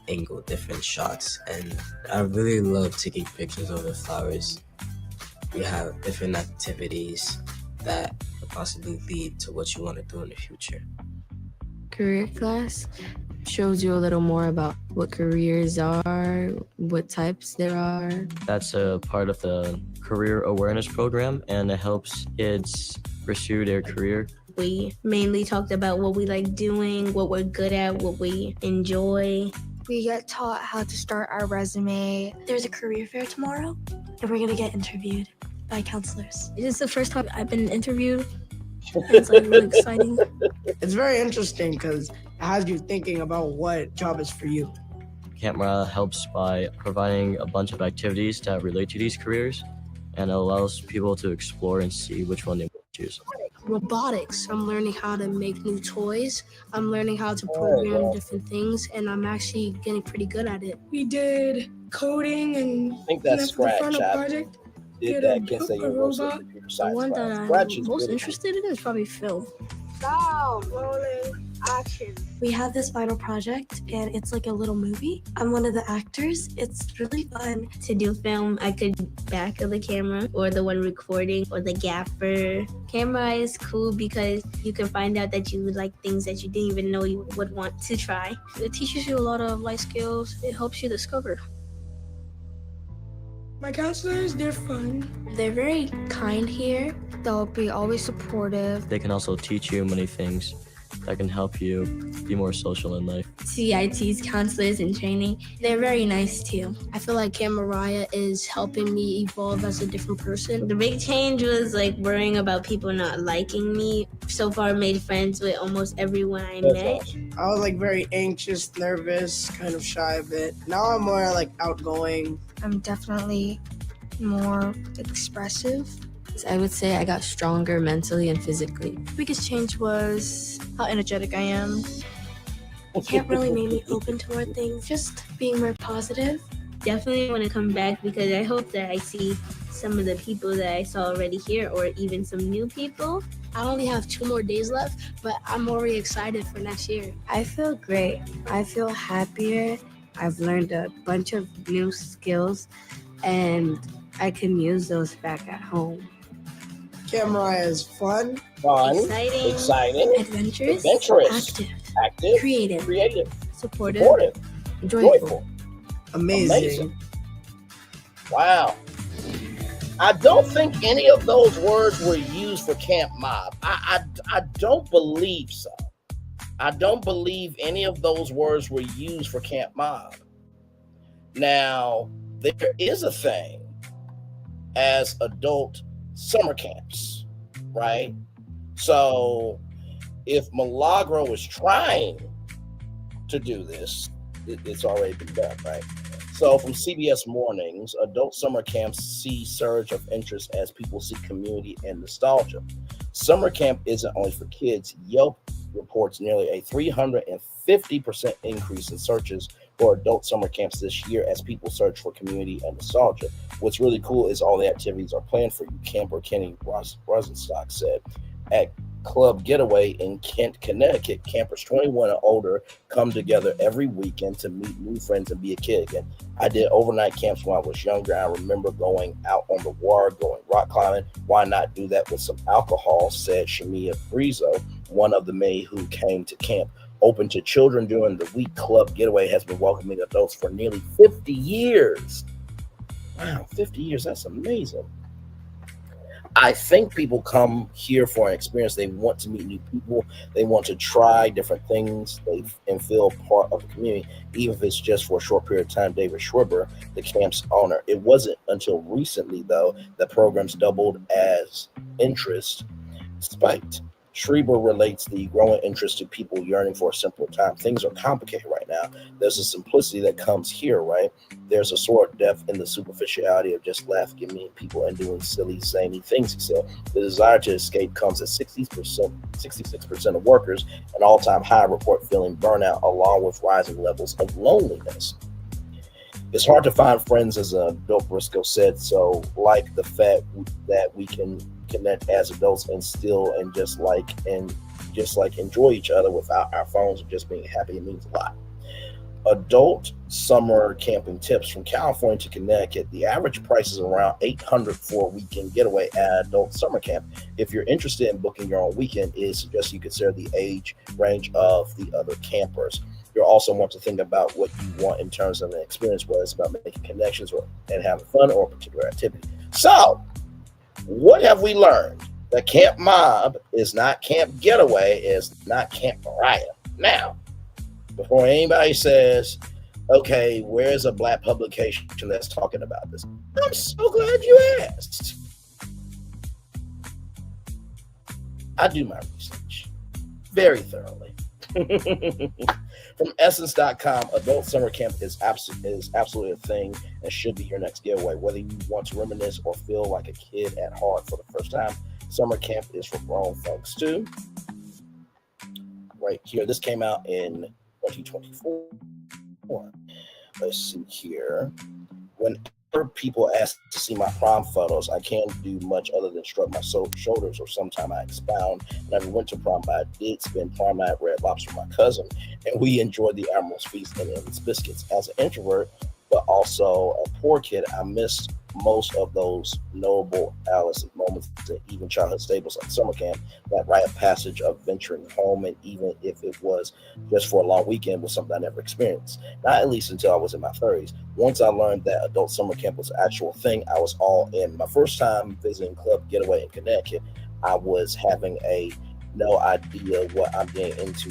angle different shots, and I really love taking pictures of the flowers. We have different activities that could possibly lead to what you want to do in the future. Career class shows you a little more about what careers are, what types there are. That's a part of the career awareness program, and it helps kids pursue their career. We mainly talked about what we like doing, what we're good at, what we enjoy. We get taught how to start our resume. There's a career fair tomorrow, and we're gonna get interviewed by counselors. This is the first time I've been interviewed. It's like really exciting. It's very interesting because it has you thinking about what job is for you. Camp Mariah helps by providing a bunch of activities that relate to these careers, and it allows people to explore and see which one they want to choose. Robotics. I'm learning how to make new toys. I'm learning how to program different things, and I'm actually getting pretty good at it. We did coding and I think that's the Scratch. final I project. did Get that a Kent State robot. University computer The science one class. that Scratch I'm is most really interested in is probably film. Stop, rolling, action. We have this final project, and it's like a little movie. I'm one of the actors. It's really fun. To do film, I could back of the camera or the one recording or the gaffer. Camera is cool because you can find out that you like things that you didn't even know you would want to try. It teaches you a lot of life skills. It helps you discover. My counselors, they're fun. They're very kind here. They'll be always supportive. They can also teach you many things that can help you be more social in life. CIT's counselors in training, they're very nice too. I feel like Camp Mariah is helping me evolve as a different person. The big change was like worrying about people not liking me. So far, made friends with almost everyone I met. awesome. I was like very anxious, nervous, kind of shy a bit. Now I'm more like outgoing. I'm definitely more expressive. I would say I got stronger mentally and physically. Biggest change was how energetic I am. Camp really made me open to more things. Just being more positive. Definitely want to come back because I hope that I see some of the people that I saw already here or even some new people. I only have 2 more days left, but I'm already excited for next year. I feel great. I feel happier. I've learned a bunch of new skills, and I can use those back at home. Camp Mariah is fun, Exciting, Adventurous, adventurous, active, creative, supportive, joyful. amazing. Wow. I don't think any of those words were used for Camp Mob. I don't believe so. I don't believe any of those words were used for Camp Mob. Now, there is a thing as adult summer camps, right? So if Milagro is trying to do this, it's already been done, right? So from CBS Mornings, adult summer camps see surge of interest as people seek community and nostalgia. Summer camp isn't only for kids. Yelp reports nearly a 350% increase in searches for adult summer camps this year as people search for community and nostalgia. What's really cool is all the activities are planned for you, camper Kenny Rosenstock said. At Club Getaway in Kent, Connecticut, campers 21 and older come together every weekend to meet new friends and be a kid again. I did overnight camps when I was younger. I remember going out on the water, going rock climbing. Why not do that with some alcohol, said Shamia Brizo, one of the many who came to camp. Open to children during the week, Club Getaway has been welcoming adults for nearly 50 years. Wow, 50 years, that's amazing. I think people come here for an experience. They want to meet new people. They want to try different things and feel part of the community, even if it's just for a short period of time. David Schreiber, the camp's owner. It wasn't until recently, though, that programs doubled as interest spiked. Schreiber relates the growing interest to people yearning for a simpler time. Things are complicated right now. There's a simplicity that comes here, right? There's a sort of depth in the superficiality of just laughing at me and people and doing silly, zany things, he said. The desire to escape comes at 66% of workers, an all-time high, report feeling burnout along with rising levels of loneliness. It's hard to find friends, as Bill Briscoe said, so like the fact that we can connect as adults and still and just like enjoy each other without our phones and just being happy, it means a lot. Adult summer camping tips from California to Connecticut. The average price is around $800 for a weekend getaway at adult summer camp. If you're interested in booking your own weekend, it suggests you consider the age range of the other campers. You also want to think about what you want in terms of an experience, whether it's about making connections and having fun or a particular activity. So, what have we learned? The Camp Mob is not Camp Getaway, is not Camp Mariah. Now, before anybody says, okay, where's a black publication that's talking about this? I'm so glad you asked. I do my research very thoroughly. From Essence.com, adult summer camp is absolutely a thing and should be your next getaway. Whether you want to reminisce or feel like a kid at heart for the first time, summer camp is for grown folks too. Right here, this came out in 2024. Let's see here. Whenever people ask to see my prom photos, I can't do much other than shrug my shoulders, or sometimes I expound. Never went to prom, but I did spend prom night at Red Lobster with my cousin, and we enjoyed the Admiral's Feast and Endless Biscuits. As an introvert, but also a poor kid, I missed most of those notable adolescent moments and even childhood staples like summer camp. That rite of passage of venturing home, and even if it was just for a long weekend, was something I never experienced. Not at least until I was in my 30s. Once I learned that adult summer camp was an actual thing, I was all in. My first time visiting Club Getaway in Connecticut, I was having no idea what I'm getting into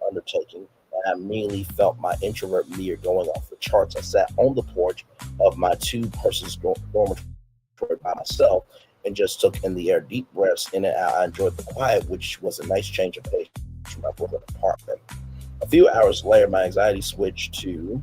undertaking. I immediately felt my introvert meter going off the charts. I sat on the porch of my two-person dormitory by myself and just took in the air, deep breaths in and out. I enjoyed the quiet, which was a nice change of pace from my Brooklyn apartment. A few hours later, my anxiety switched to,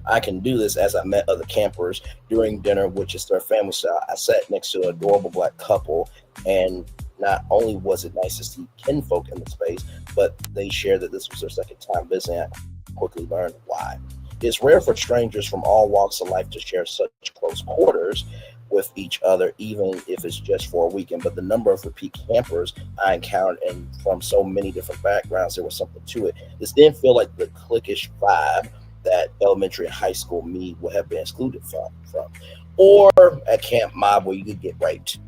I can do this, as I met other campers during dinner, which is their family style. I sat next to an adorable black couple, and not only was it nice to see kinfolk in the space, but they shared that this was their second time visiting. I quickly learned why. It's rare for strangers from all walks of life to share such close quarters with each other, even if it's just for a weekend. But the number of repeat campers I encountered, and from so many different backgrounds, there was something to it. This didn't feel like the cliquish vibe that elementary and high school me would have been excluded from. Or at Camp Mob, where you could get raped.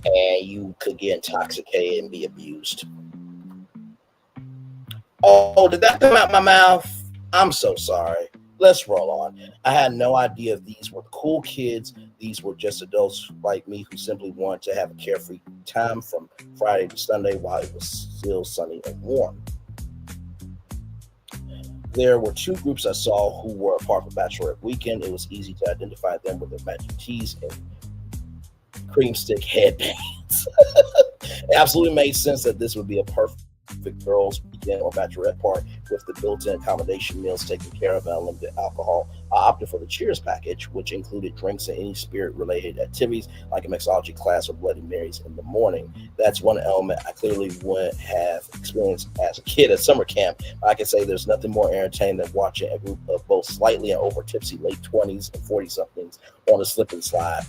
And you could get intoxicated and be abused. Oh, did that come out my mouth? I'm so sorry. Let's roll on. I had no idea these were cool kids. These were just adults like me who simply wanted to have a carefree time from Friday to Sunday while it was still sunny and warm. There were two groups I saw who were a part of the Bachelorette weekend. It was easy to identify them with their matching tees and cream stick headbands. It absolutely made sense that this would be a perfect girls' weekend or bachelorette party with the built-in accommodation, meals taken care of, and unlimited alcohol. I opted for the Cheers package, which included drinks and any spirit-related activities like a mixology class or Bloody Marys in the morning. That's one element I clearly wouldn't have experienced as a kid at summer camp. I can say there's nothing more entertaining than watching a group of both slightly and over tipsy late 20s and 40-somethings on a slip and slide.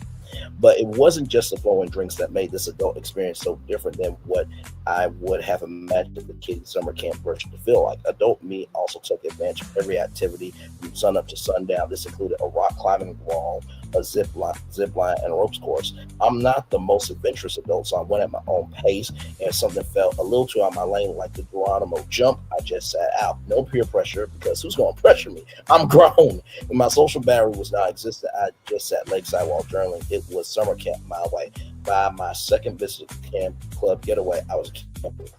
But it wasn't just the flowing drinks that made this adult experience so different than what I would have imagined the kid summer camp version to feel like. Adult me also took advantage of every activity from sun up to sundown. This included a rock climbing wall, a zip line, and a ropes course. I'm not the most adventurous adult, so I went at my own pace, and if something felt a little too out of my lane, like the Geronimo jump, I just sat out. No peer pressure, because who's going to pressure me? I'm grown. When my social battery was non-existent, I just sat lakeside while journaling. It was summer camp my way. By my second visit to Camp Club Getaway, I was camping.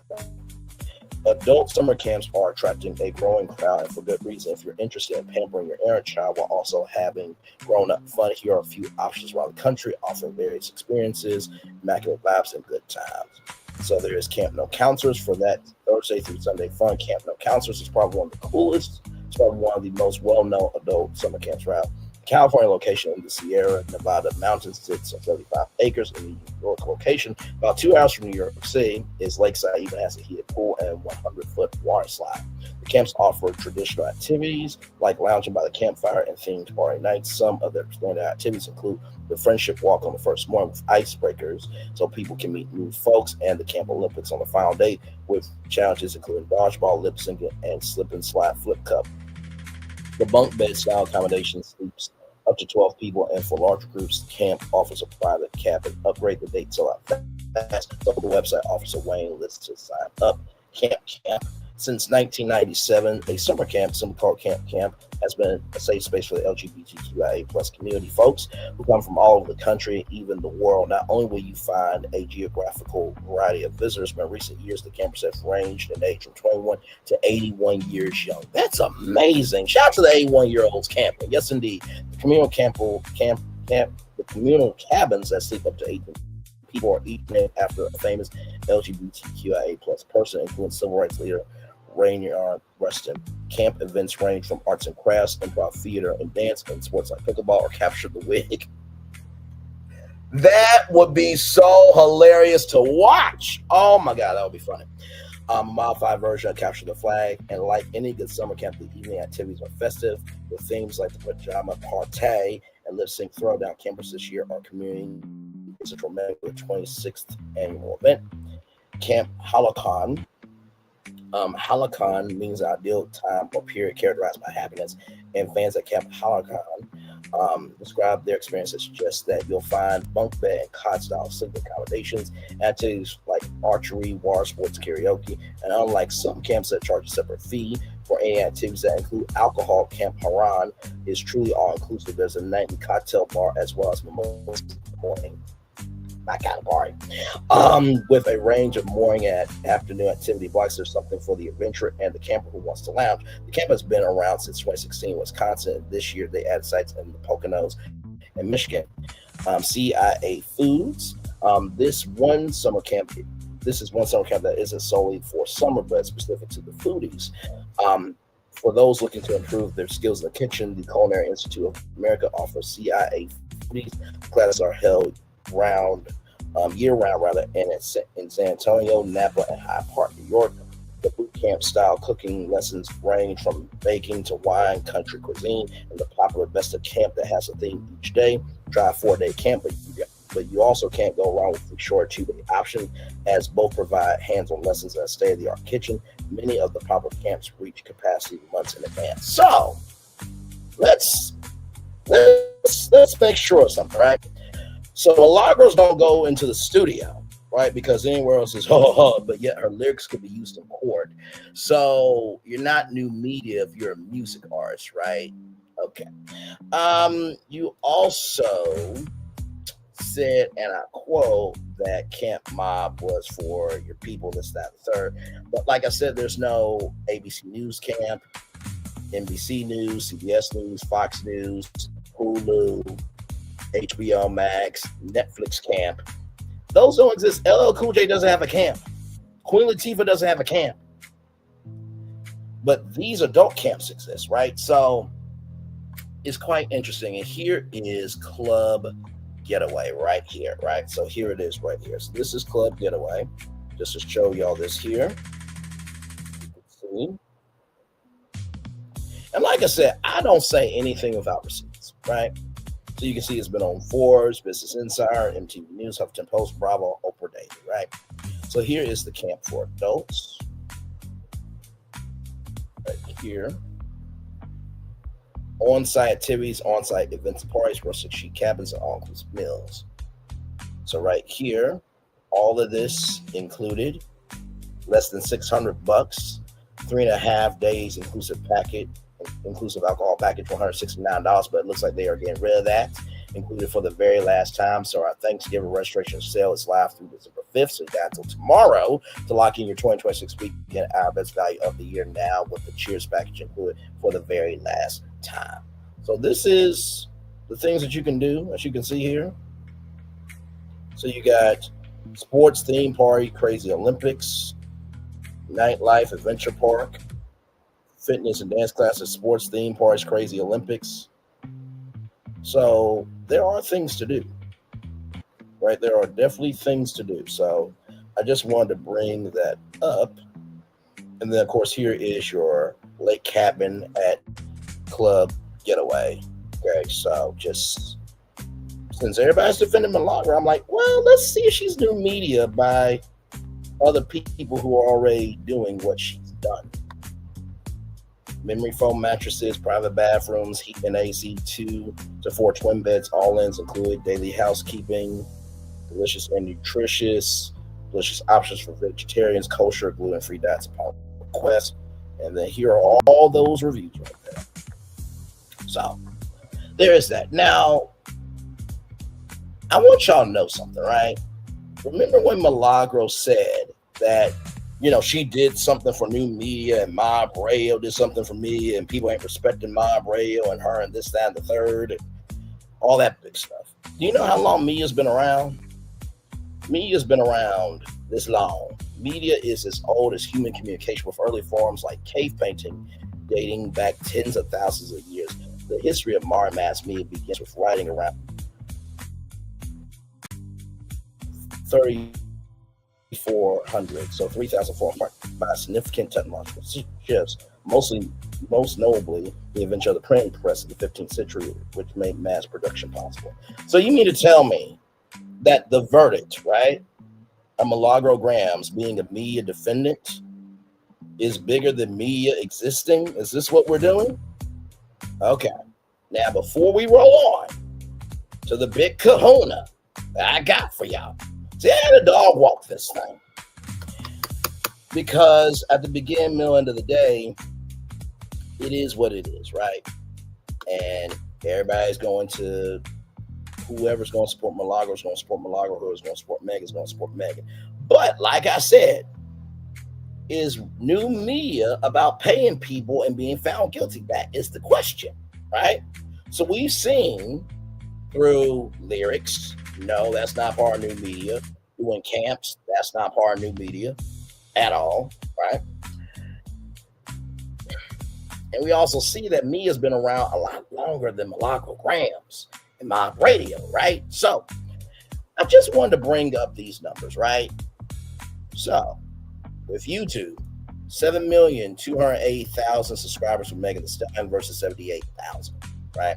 Adult summer camps are attracting a growing crowd, and for good reason. If you're interested in pampering your inner child while also having grown-up fun, here are a few options around the country offering various experiences, immaculate vibes, and good times. So there is Camp No Counselors for that Thursday through Sunday fun. Camp No Counselors is probably one of the coolest. It's probably one of the most well-known adult summer camps around. California location in the Sierra Nevada mountains sits on 35 acres in the New York location. About 2 hours from New York City is Lakeside, even has a heated pool and 100-foot water slide. The camps offer traditional activities like lounging by the campfire and themed party nights. Some of their standard activities include the Friendship Walk on the first morning with icebreakers so people can meet new folks, and the Camp Olympics on the final day with challenges including dodgeball, lip syncing, and slip and slide flip cup. The bunk bed style accommodation sleeps up to 12 people, and for larger groups, camp offers a private cabin upgrade. The date sell out fast, so the website offers a waiting list to sign up. Camp. Since 1997, a summer camp, simply called Camp, has been a safe space for the LGBTQIA plus community. Folks who come from all over the country, even the world. Not only will you find a geographical variety of visitors, but in recent years, the campers have ranged in age from 21 to 81 years young. That's amazing. Shout out to the 81-year-olds camping. Yes, indeed. The communal the communal cabins that sleep up to 18 people are each named after a famous LGBTQIA plus person, including civil rights leader Rainier Rustin. Camp events range from arts and crafts, improv theater, and dance, and sports like pickleball or capture the wig. That would be so hilarious to watch. Oh my God, that would be funny. Modified version of Capture the Flag, and like any good summer camp, the evening activities are festive with themes like the pajama party and lip sync throwdown. Campers this year are community Central America, the 26th annual event. Camp Halakon. Halakon means ideal time or period characterized by happiness, and fans at Camp Halakon describe their experience as just that. You'll find bunk bed and cot style sleeping accommodations, activities like archery, water sports, karaoke, and unlike some camps that charge a separate fee for any activities that include alcohol, Camp Haran is truly all inclusive. There's a nightly cocktail bar as well as mimosas in the morning. My kind of party. With a range of morning and afternoon activity blocks, there's something for the adventurer and the camper who wants to lounge. The camp has been around since 2016 in Wisconsin. This year, they added sites in the Poconos and Michigan. CIA Foods. This is one summer camp that isn't solely for summer, but specific to the foodies. For those looking to improve their skills in the kitchen, the Culinary Institute of America offers CIA Foodies. Classes are held year-round, in San Antonio, Napa, and Hyde Park, New York. The boot camp style cooking lessons range from baking to wine, country cuisine, and the popular Best of Camp that has a theme each day. Try a 4-day camp, but you also can't go wrong with the short 2-day option, as both provide hands-on lessons and a state-of-the-art kitchen. Many of the popular camps reach capacity months in advance. So let's make sure of something, right? So a lot of girls don't go into the studio, right? Because anywhere else is but yet her lyrics could be used in court. So you're not new media if you're a music artist, right? Okay. You also said, and I quote, that Camp Mob was for your people, this, that, and third. But like I said, there's no ABC News Camp, NBC News, CBS News, Fox News, Hulu, HBO Max, Netflix camp. Those don't exist. LL Cool J doesn't have a camp. Queen Latifah doesn't have a camp. But these adult camps exist, right? So it's quite interesting. And here is Club Getaway right here, right? So here it is right here. So this is Club Getaway. Just to show y'all this here. You can see. And like I said, I don't say anything without receipts, right? So you can see it's been on Forbes, Business Insider, MTV News, Huffington Post, Bravo, Oprah Daily, right? So here is the camp for adults. Right here. On-site activities, on-site events, parties, rustic chic cabins, and all-inclusive meals. So right here, all of this included, less than $600, 3.5 days inclusive package, inclusive alcohol package, $169, but it looks like they are getting rid of that, included for the very last time. So our Thanksgiving registration sale is live through December 5th. So you got until tomorrow to lock in your 2026 weekend our best value of the year now with the Cheers package included for the very last time. So this is the things that you can do, as you can see here. So you got sports theme party, crazy Olympics, nightlife, adventure park, fitness and dance classes, sports theme parties, crazy Olympics. So there are things to do, right? There are definitely things to do. So I just wanted to bring that up. And then, of course, here is your lake cabin at club getaway. Okay, so just since everybody's defending Milagro, I'm like, well, let's see if she's new media by other people who are already doing what she's done. Memory foam mattresses, private bathrooms, heat and AC, 2 to 4 twin beds, all-ins included, daily housekeeping, delicious and nutritious, delicious options for vegetarians, kosher, gluten-free diets upon request. And then here are all those reviews right there. So there is that. Now, I want y'all to know something, right? Remember when Milagro said that, you know, she did something for new media and Mob Radio did something for me and people ain't respecting Mob Radio and her and this, that, and the third, and all that big stuff. Do you know how long media's been around? Media's been around this long. Media is as old as human communication, with early forms like cave painting dating back tens of thousands of years. The history of modern mass media begins with writing around 3,400, so 3,400 by significant technological shifts, most notably the invention of the printing press in the 15th century, which made mass production possible. So you mean to tell me that the verdict, right, of Milagro Gramz being a media defendant is bigger than media existing? Is this what we're doing? Okay. Now, before we roll on to the big kahuna that I got for y'all, see, I had a dog walk this thing because at the beginning, middle, end of the day, it is what it is, right? And everybody's going to, whoever's going to support Milagro is going to support Milagro, whoever's going to support Megan is going to support Megan. But like I said, is new media about paying people and being found guilty? That is the question, right? So we've seen through lyrics, no, that's not part of new media. Doing camps, that's not part of new media at all, right? And we also see that media's been around a lot longer than Milagro Gramz and Mob Radio, right? So I just wanted to bring up these numbers, right? So with YouTube, 7,208,000 subscribers for Megan Thee Stallion versus 78,000, right?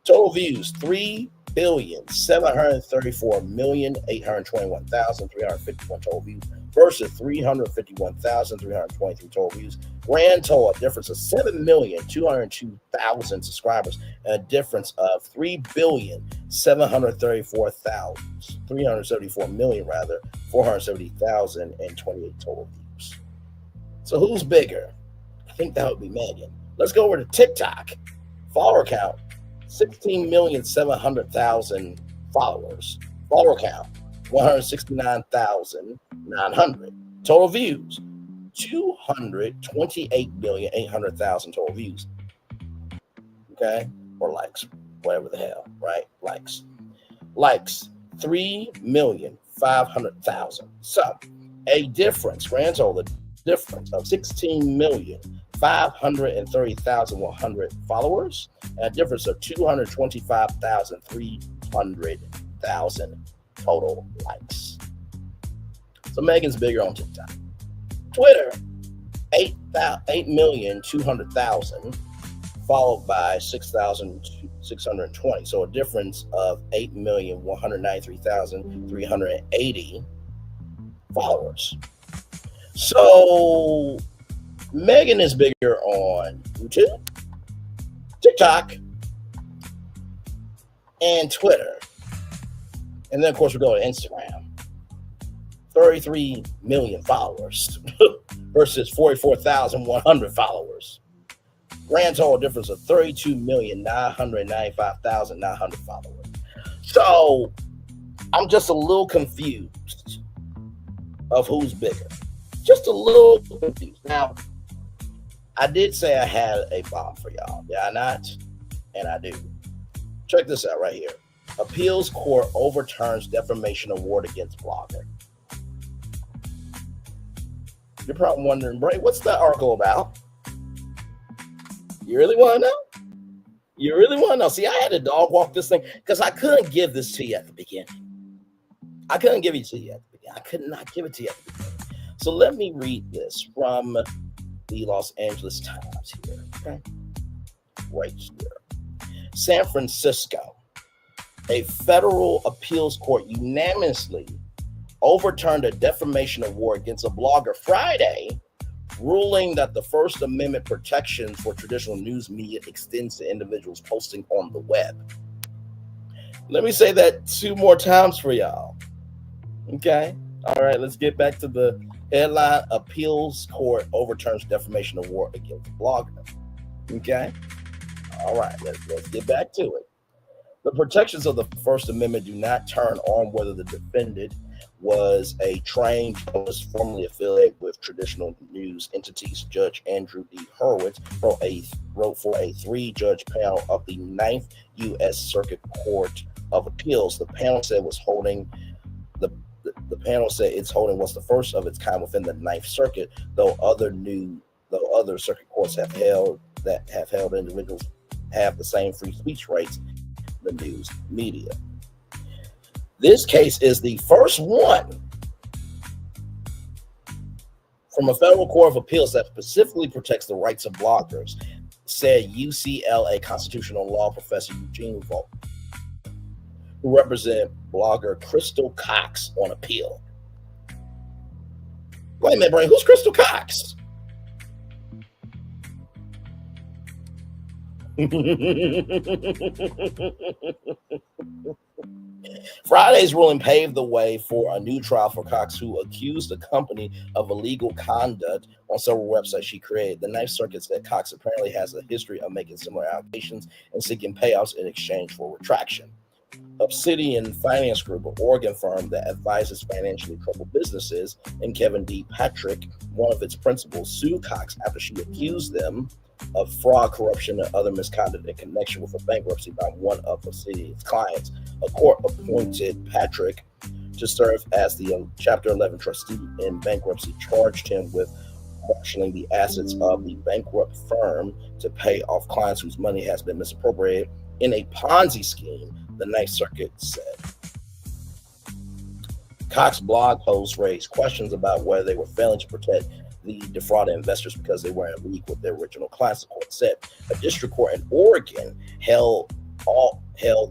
Total views, 3,734,821,351 total views versus 351,323 total views. Grand total, a difference of 7,202,000 subscribers and a difference of 3,734,470,028 total views. So who's bigger? I think that would be Megan. Let's go over to TikTok. Follower count, 16,700,000 followers. Follower count, 169,900. Total views, 228,800,000 total views. Okay? Or likes, whatever the hell, right? Likes, 3,500,000. So a difference, grand total, difference of 16,530,100 followers, and a difference of 225,300,000 total likes. So Megan's bigger on TikTok. Twitter, 8,200,000, followed by 6,620. So a difference of 8,193,380 followers. So Megan is bigger on YouTube, TikTok, and Twitter. And then, of course, we go to Instagram. 33 million followers versus 44,100 followers. Grand total difference of 32,995,900 followers. So I'm just a little confused of who's bigger. Just a little confused. Now, I did say I had a bomb for y'all. Did I not? And I do. Check this out right here. Appeals court overturns defamation award against blogger. You're probably wondering, Bray, what's that article about? You really want to know? You really want to know? See, I had to dog walk this thing because I couldn't give this to you at the beginning. I couldn't give it to you at the beginning. I could not give it to you at the beginning. So let me read this from the Los Angeles Times here. Okay? Right here. San Francisco. A federal appeals court unanimously overturned a defamation award against a blogger Friday, ruling that the First Amendment protections for traditional news media extends to individuals posting on the web. Let me say that 2 more times for y'all. Okay? All right, let's get back to the headline. Appeals court overturns defamation award against blogger. Okay? All right, let's get back to it. The protections of the First Amendment do not turn on whether the defendant was a trained journalist formerly affiliated with traditional news entities. Judge Andrew D. Hurwitz wrote for a 3-judge panel of the 9th U.S. Circuit Court of Appeals. The panel said it's holding was the first of its kind within the 9th Circuit, though other circuit courts have held individuals have the same free speech rights in the news media. This case is the first one from a federal court of appeals that specifically protects the rights of bloggers, said UCLA constitutional law professor Eugene Volk, who represent blogger Crystal Cox on appeal. Wait a minute, Brian, who's Crystal Cox? Friday's ruling paved the way for a new trial for Cox, who accused the company of illegal conduct on several websites she created. The 9th Circuit said Cox apparently has a history of making similar allegations and seeking payouts in exchange for retraction. Obsidian Finance Group, an Oregon firm that advises financially troubled businesses, and Kevin D. Patrick, one of its principals, sued Cox after she accused them of fraud, corruption, and other misconduct in connection with a bankruptcy by one of Obsidian's clients. A court appointed Patrick to serve as the Chapter 11 trustee in bankruptcy, charged him with marshaling the assets of the bankrupt firm to pay off clients whose money has been misappropriated in a Ponzi scheme, the 9th Circuit said. Cox blog posts raised questions about whether they were failing to protect the defrauded investors because they were in league with their original clients, the court said. A district court in Oregon held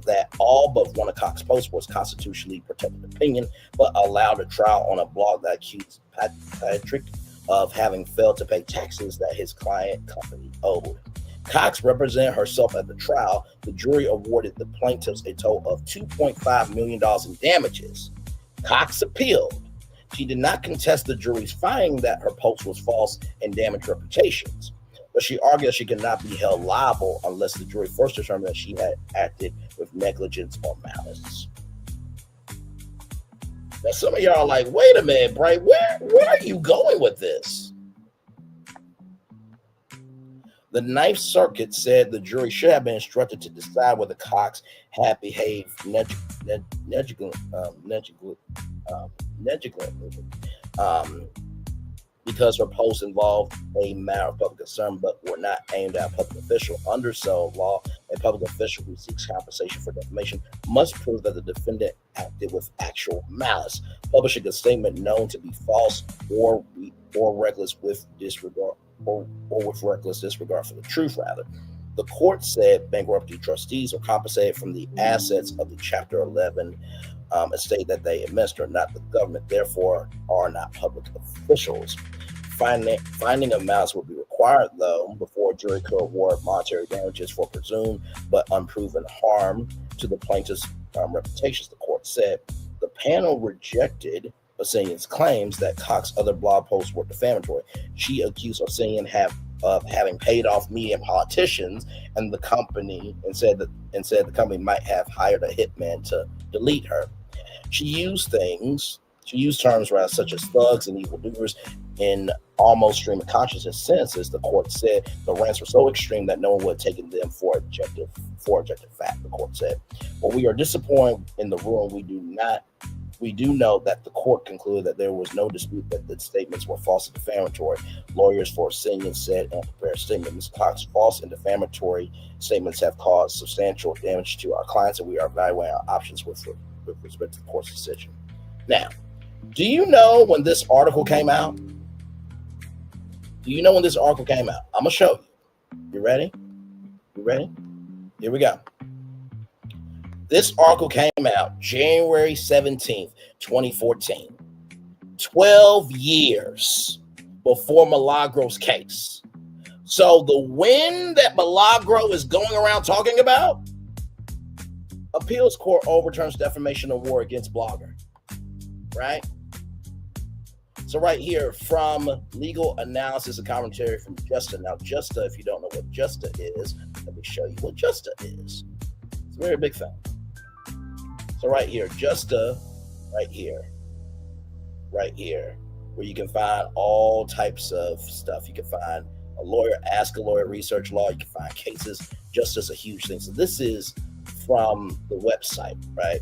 that all but one of Cox's posts was constitutionally protected opinion, but allowed a trial on a blog that accused Patrick of having failed to pay taxes that his client company owed. Cox represented herself at the trial. The jury awarded the plaintiffs a total of $2.5 million in damages. Cox appealed. She did not contest the jury's finding that her post was false and damaged reputations, but she argued she could not be held liable unless the jury first determined that she had acted with negligence or malice. Now, some of y'all are like, wait a minute, Bright, where are you going with this? The 9th Circuit said the jury should have been instructed to decide whether Cox had behaved negligently, because her posts involved a matter of public concern but were not aimed at a public official. Under so law, a public official who seeks compensation for defamation must prove that the defendant acted with actual malice, publishing a statement known to be false or reckless with disregard. Or with reckless disregard for the truth, rather. The court said bankruptcy trustees are compensated from the assets of the Chapter 11 estate that they administer, not the government, therefore are not public officials. Finding of malice would be required, though, before a jury could award monetary damages for presumed but unproven harm to the plaintiff's reputations, the court said. The panel rejected Obsidian's claims that Cox's other blog posts were defamatory. She accused Obsidian of having paid off media and politicians, and the company said the company might have hired a hitman to delete her. She used terms such as thugs and evildoers in almost stream of consciousness sentences. The court said the rants were so extreme that no one would have taken them for objective fact, the court said. While we are disappointed in the ruling, we do know that the court concluded that there was no dispute that the statements were false and defamatory. Lawyers for Sinian said in a prepared statement, Ms. Cox's false and defamatory statements have caused substantial damage to our clients, and we are evaluating our options with respect to the court's decision. Now, do you know when this article came out? I'm going to show you. You ready? Here we go. This article came out January 17th, 2014. 12 years before Milagro's case. So the win that Milagro is going around talking about, appeals court overturns defamation award against blogger. Right? So right here, from legal analysis and commentary from Justa. Now, Justa, if you don't know what Justa is, let me show you what Justa is. It's a very big thing. So right here, Justa, right here, where you can find all types of stuff. You can find a lawyer, ask a lawyer, research law. You can find cases. Justa's a huge thing. So this is from the website, right?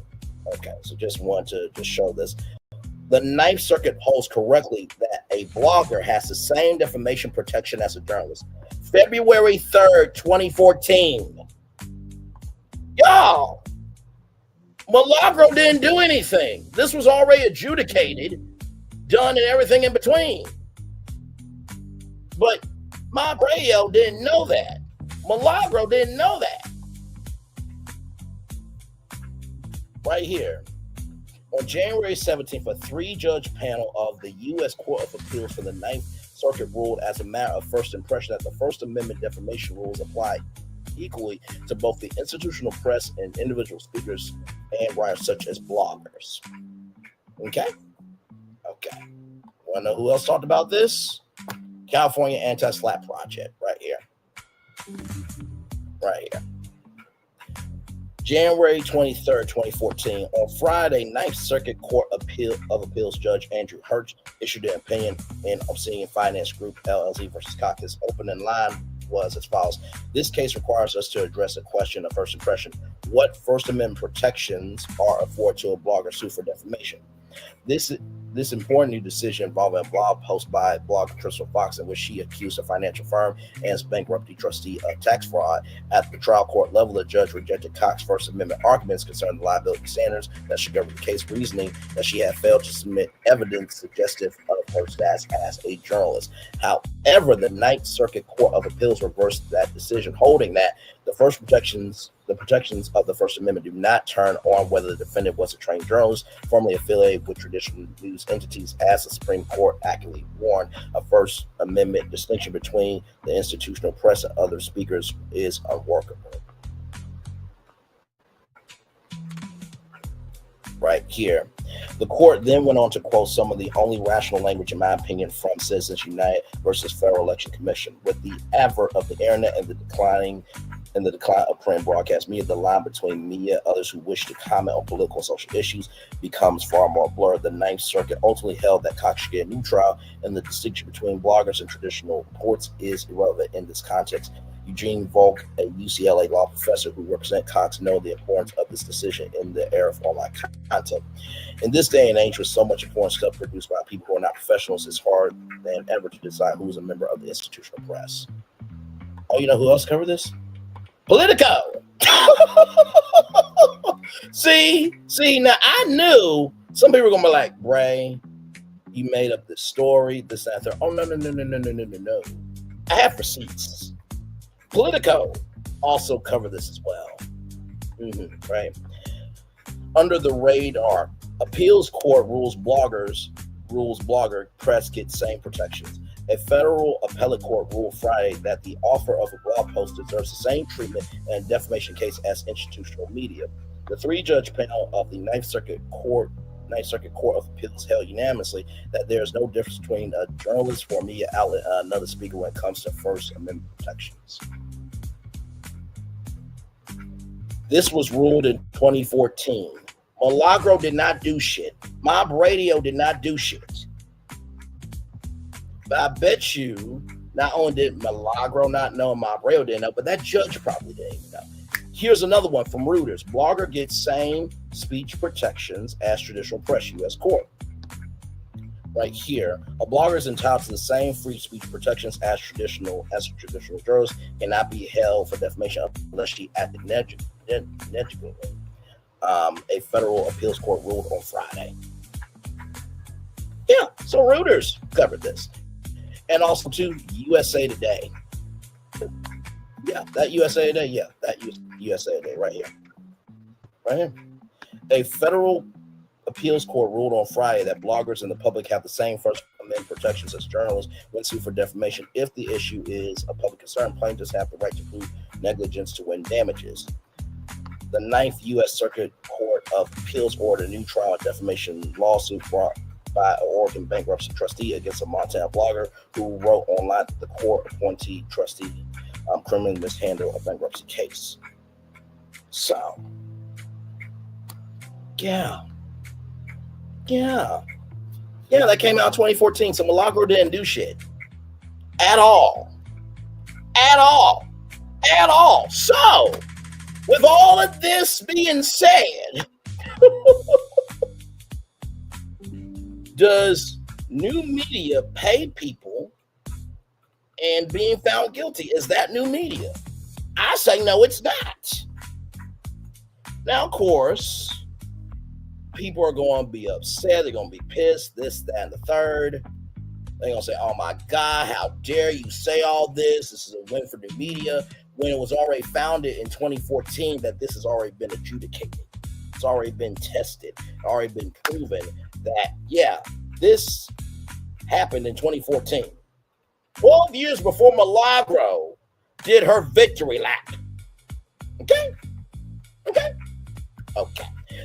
Okay, so just want to just show this. The Ninth Circuit holds correctly that a blogger has the same defamation protection as a journalist. February 3rd, 2014. Y'all, Milagro didn't do anything. This was already adjudicated, done, and everything in between. But my radio didn't know that. Milagro didn't know that. Right here. On January 17th, a 3-judge panel of the U.S. Court of Appeals for the Ninth Circuit ruled as a matter of first impression that the First Amendment defamation rules apply equally to both the institutional press and individual speakers and writers such as bloggers. Okay. Want to know who else talked about this? California Anti-SLAPP Project, right here. January 23rd, 2014. On Friday, Ninth Circuit Court of Appeals Judge Andrew Hertz issued an opinion in Obsidian Finance Group, LLC versus Cox. His opening line was as follows. This case requires us to address a question of first impression. What First Amendment protections are afforded to a blogger sued for defamation? This important new decision involving a blog post by blogger Crystal Fox in which she accused a financial firm and its bankruptcy trustee of tax fraud. At the trial court level, the judge rejected Cox's First Amendment arguments concerning the liability standards that should govern the case, reasoning that she had failed to submit evidence suggestive of her status as a journalist. However, the Ninth Circuit Court of Appeals reversed that decision, holding that the protections of the First Amendment do not turn on whether the defendant was a trained journalist formerly affiliated with traditional news entities, as the Supreme Court accurately warned. A First Amendment distinction between the institutional press and other speakers is unworkable. Right here. The court then went on to quote some of the only rational language, in my opinion, from Citizens United versus Federal Election Commission. With the advent of the internet and the decline of print broadcast media, the line between media, others who wish to comment on political and social issues, becomes far more blurred. The Ninth Circuit ultimately held that Cox should get a new trial, and the distinction between bloggers and traditional reports is irrelevant in this context. Eugene Volk, a UCLA law professor who represents Cox, know the importance of this decision in the era of online content. In this day and age, with so much important stuff produced by people who are not professionals, it's hard than ever to decide who is a member of the institutional press. Oh, you know who else covered this? Politico. See, now I knew some people were gonna be like, Bray, you made up this story, this, that, that. Oh, no. I have receipts. Politico also covered this as well. Right. Under the radar, appeals court rules blogger press gets same protections. A federal appellate court ruled Friday that the author of a blog post deserves the same treatment in a defamation case as institutional media. The 3-judge panel of the Ninth Circuit Ninth Circuit Court of Appeals held unanimously that there is no difference between a journalist or a media outlet and another speaker when it comes to First Amendment protections. This was ruled in 2014. Milagro did not do shit. Mob Radio did not do shit. But I bet you not only did Milagro not know and Mob Radio didn't know, but that judge probably didn't even know. Here's another one from Reuters. Blogger gets same speech protections as traditional press, U.S. court. Right here, a blogger is entitled to the same free speech protections as a traditional journalist, cannot be held for defamation unless she acted negligently. A federal appeals court ruled on Friday. Yeah, so Reuters covered this. And also, too, USA Today. Yeah, that USA Today. Yeah, that USA Today right here. Right here. A federal appeals court ruled on Friday that bloggers and the public have the same First Amendment protections as journalists when sued for defamation. If the issue is a public concern, plaintiffs have the right to prove negligence to win damages. The Ninth U.S. Circuit Court of Appeals ordered a new trial defamation lawsuit brought by an Oregon bankruptcy trustee against a Montana blogger who wrote online that the court appointee trustee criminally mishandled a bankruptcy case. So, yeah, that came out in 2014. So Milagro didn't do shit at all. So, with all of this being said, does new media pay people and being found guilty? Is that new media? I say no, it's not. Now, of course, people are going to be upset. They're going to be pissed, this, that, and the third. They're going to say, oh my God, how dare you say all this? This is a win for new media. When it was already founded in 2014 that this has already been adjudicated. It's already been tested, already been proven that, yeah, this happened in 2014. 12 years before Milagro did her victory lap. Okay.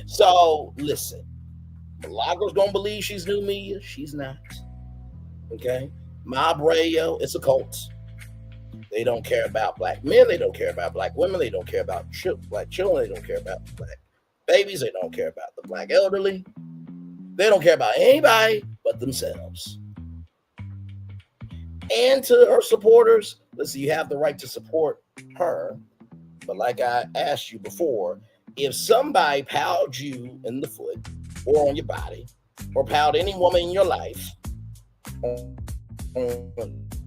So, listen, Milagro's going to believe she's new media. She's not. Okay. Mob Radio, it's a cult. They don't care about black men. They don't care about black women. They don't care about black children. They don't care about black babies. They don't care about the black elderly. They don't care about anybody but themselves. And to her supporters, listen, you have the right to support her. But like I asked you before, if somebody pawed you in the foot or on your body or pawed any woman in your life on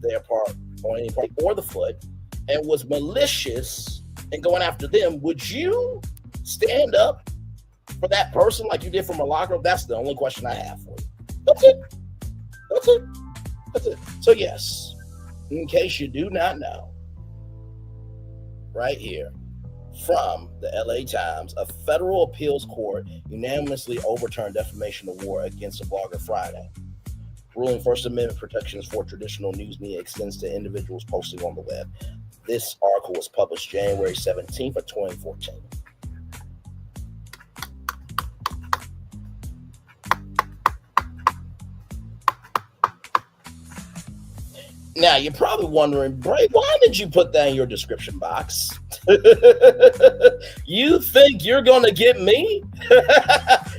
their part, on any part or the foot, and was malicious and going after them, would you stand up for that person like you did for Milagro? That's the only question I have for you. That's it. So yes, in case you do not know, right here from the LA Times, a federal appeals court unanimously overturned defamation award against a blogger Friday. Ruling First Amendment protections for traditional news media extends to individuals posting on the web. This article was published January 17th of 2014. Now, you're probably wondering, Bray, why did you put that in your description box? You think you're going to get me?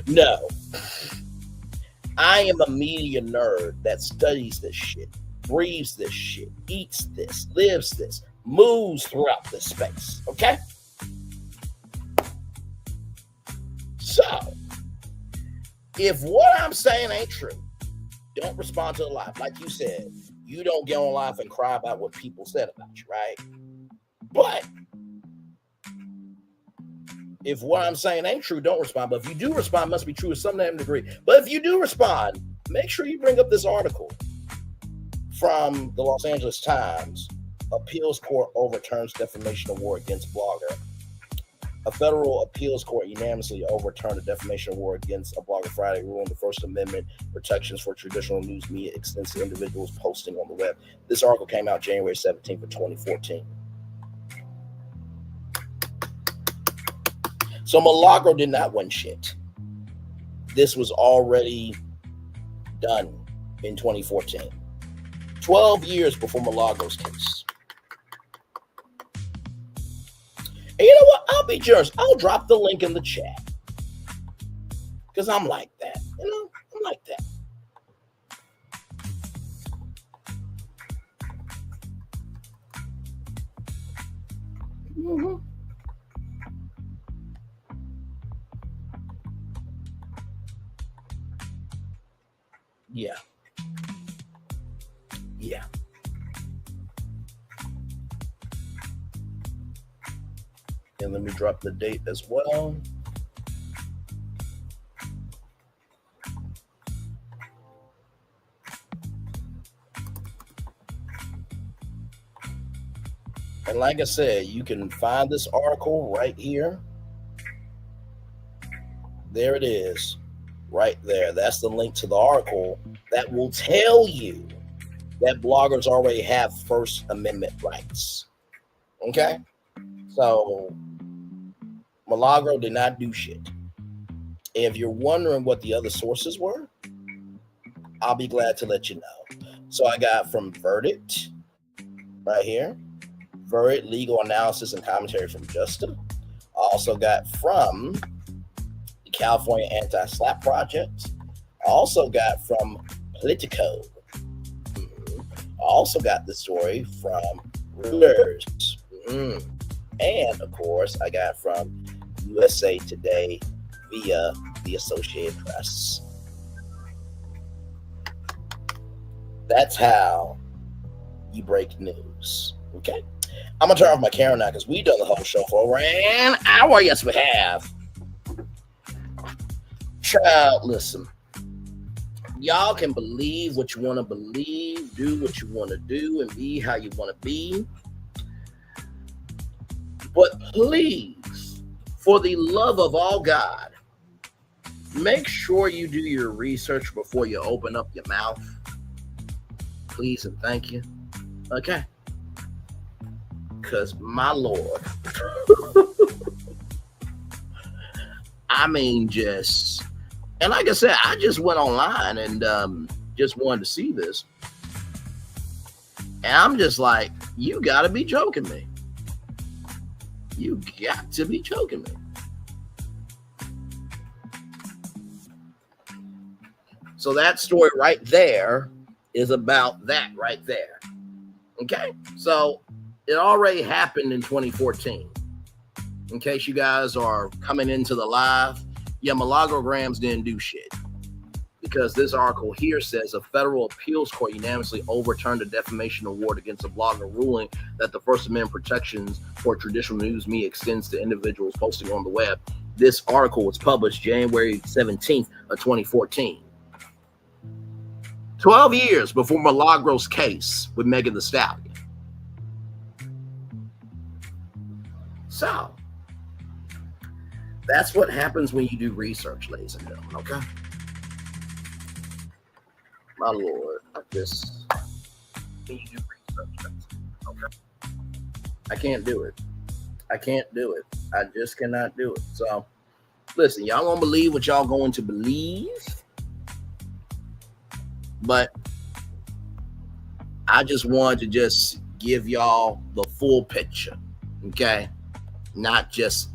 No. I am a media nerd that studies this shit, breathes this shit, eats this, lives this, moves throughout this space, okay? So, if what I'm saying ain't true, don't respond to the live. Like you said, you don't get on live and cry about what people said about you, right? But if what I'm saying ain't true, don't respond. But if you do respond, it must be true to some degree. But if you do respond, make sure you bring up this article from the Los Angeles Times. Appeals court overturns defamation award against blogger. A federal appeals court unanimously overturned a defamation award against a blogger Friday, ruling the First Amendment protections for traditional news media extends to individuals posting on the web. This article came out January 17th of 2014. So Milagro did not win shit. this was already done in 2014. 12 years before Milagro's case. And you know what? I'll be generous. I'll drop the link in the chat. Because I'm like that. You know, I'm like that. Mm-hmm. Yeah. Yeah. And let me drop the date as well. And like I said, you can find this article right here. There it is, right there. That's the link to the article that will tell you that bloggers already have First Amendment rights. Okay? So, Milagro did not do shit. If you're wondering what the other sources were, I'll be glad to let you know. So I got from Verdict, right here. Verdict, legal analysis and commentary from Justa. I also got from the California Anti-SLAPP Project. I also got from Politico. I also got the story from Reuters. And, of course, I got from USA Today via the Associated Press. That's how you break news. Okay? I'm going to turn off my camera now because we've done the whole show for over an hour. Yes, we have. Child, listen. Y'all can believe what you want to believe, do what you want to do, and be how you want to be. But please, for the love of all God, make sure you do your research before you open up your mouth. Please and thank you. Okay? Because my Lord, I mean, just, and like I said, I just went online and just wanted to see this. And I'm just like, you got to be joking me. You got to be joking me. So that story right there is about that right there. Okay? So it already happened in 2014. In case you guys are coming into the live, yeah, Milagro Gramz didn't do shit. Because this article here says a federal appeals court unanimously overturned a defamation award against a blogger, ruling that the First Amendment protections for traditional news media extends to individuals posting on the web. This article was published January 17th of 2014. 12 years before Milagro's case with Megan Thee Stallion. So, that's what happens when you do research, ladies and gentlemen, okay? My Lord, when you do research, okay? I can't do it. I can't do it. I just cannot do it. So, listen, y'all gonna believe what y'all going to believe, but I just wanted to just give y'all the full picture, okay? Not just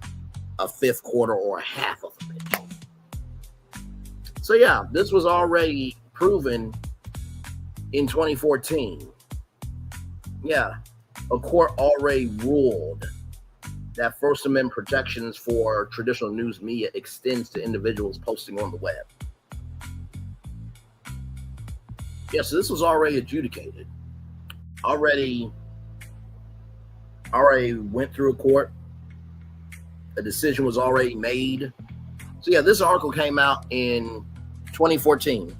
a fifth quarter or a half of a picture. So yeah, this was already proven in 2014. Yeah, a court already ruled that First Amendment protections for traditional news media extends to individuals posting on the web. Yeah, so this was already adjudicated. Already went through a court. A decision was already made. So yeah, this article came out in 2014.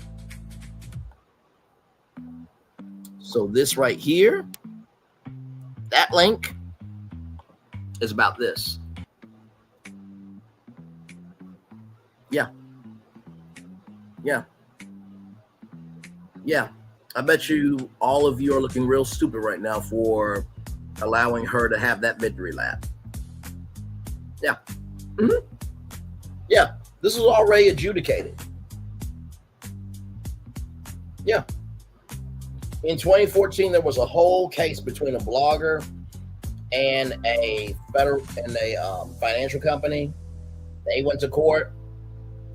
So this right here, that link is about this. Yeah. Yeah. Yeah. I bet you all of you are looking real stupid right now for allowing her to have that victory lap. Yeah. Mm-hmm. Yeah. This was already adjudicated. Yeah. In 2014, there was a whole case between a blogger and a financial company. They went to court,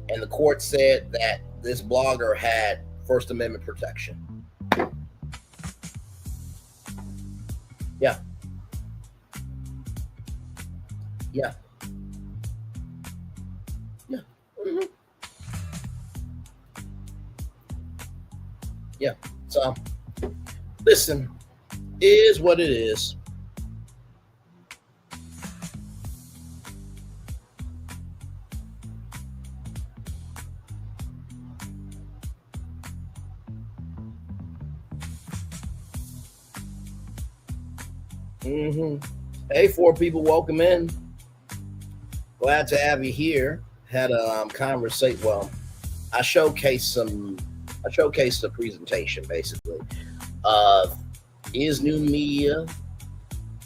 and the court said that this blogger had First Amendment protection. Yeah. Yeah. Yeah. Mm-hmm. Yeah. So, listen, is what it is. Hey, 4 people, welcome in. Glad to have you here. Had a conversation. Well, I showcased the presentation basically. Is new media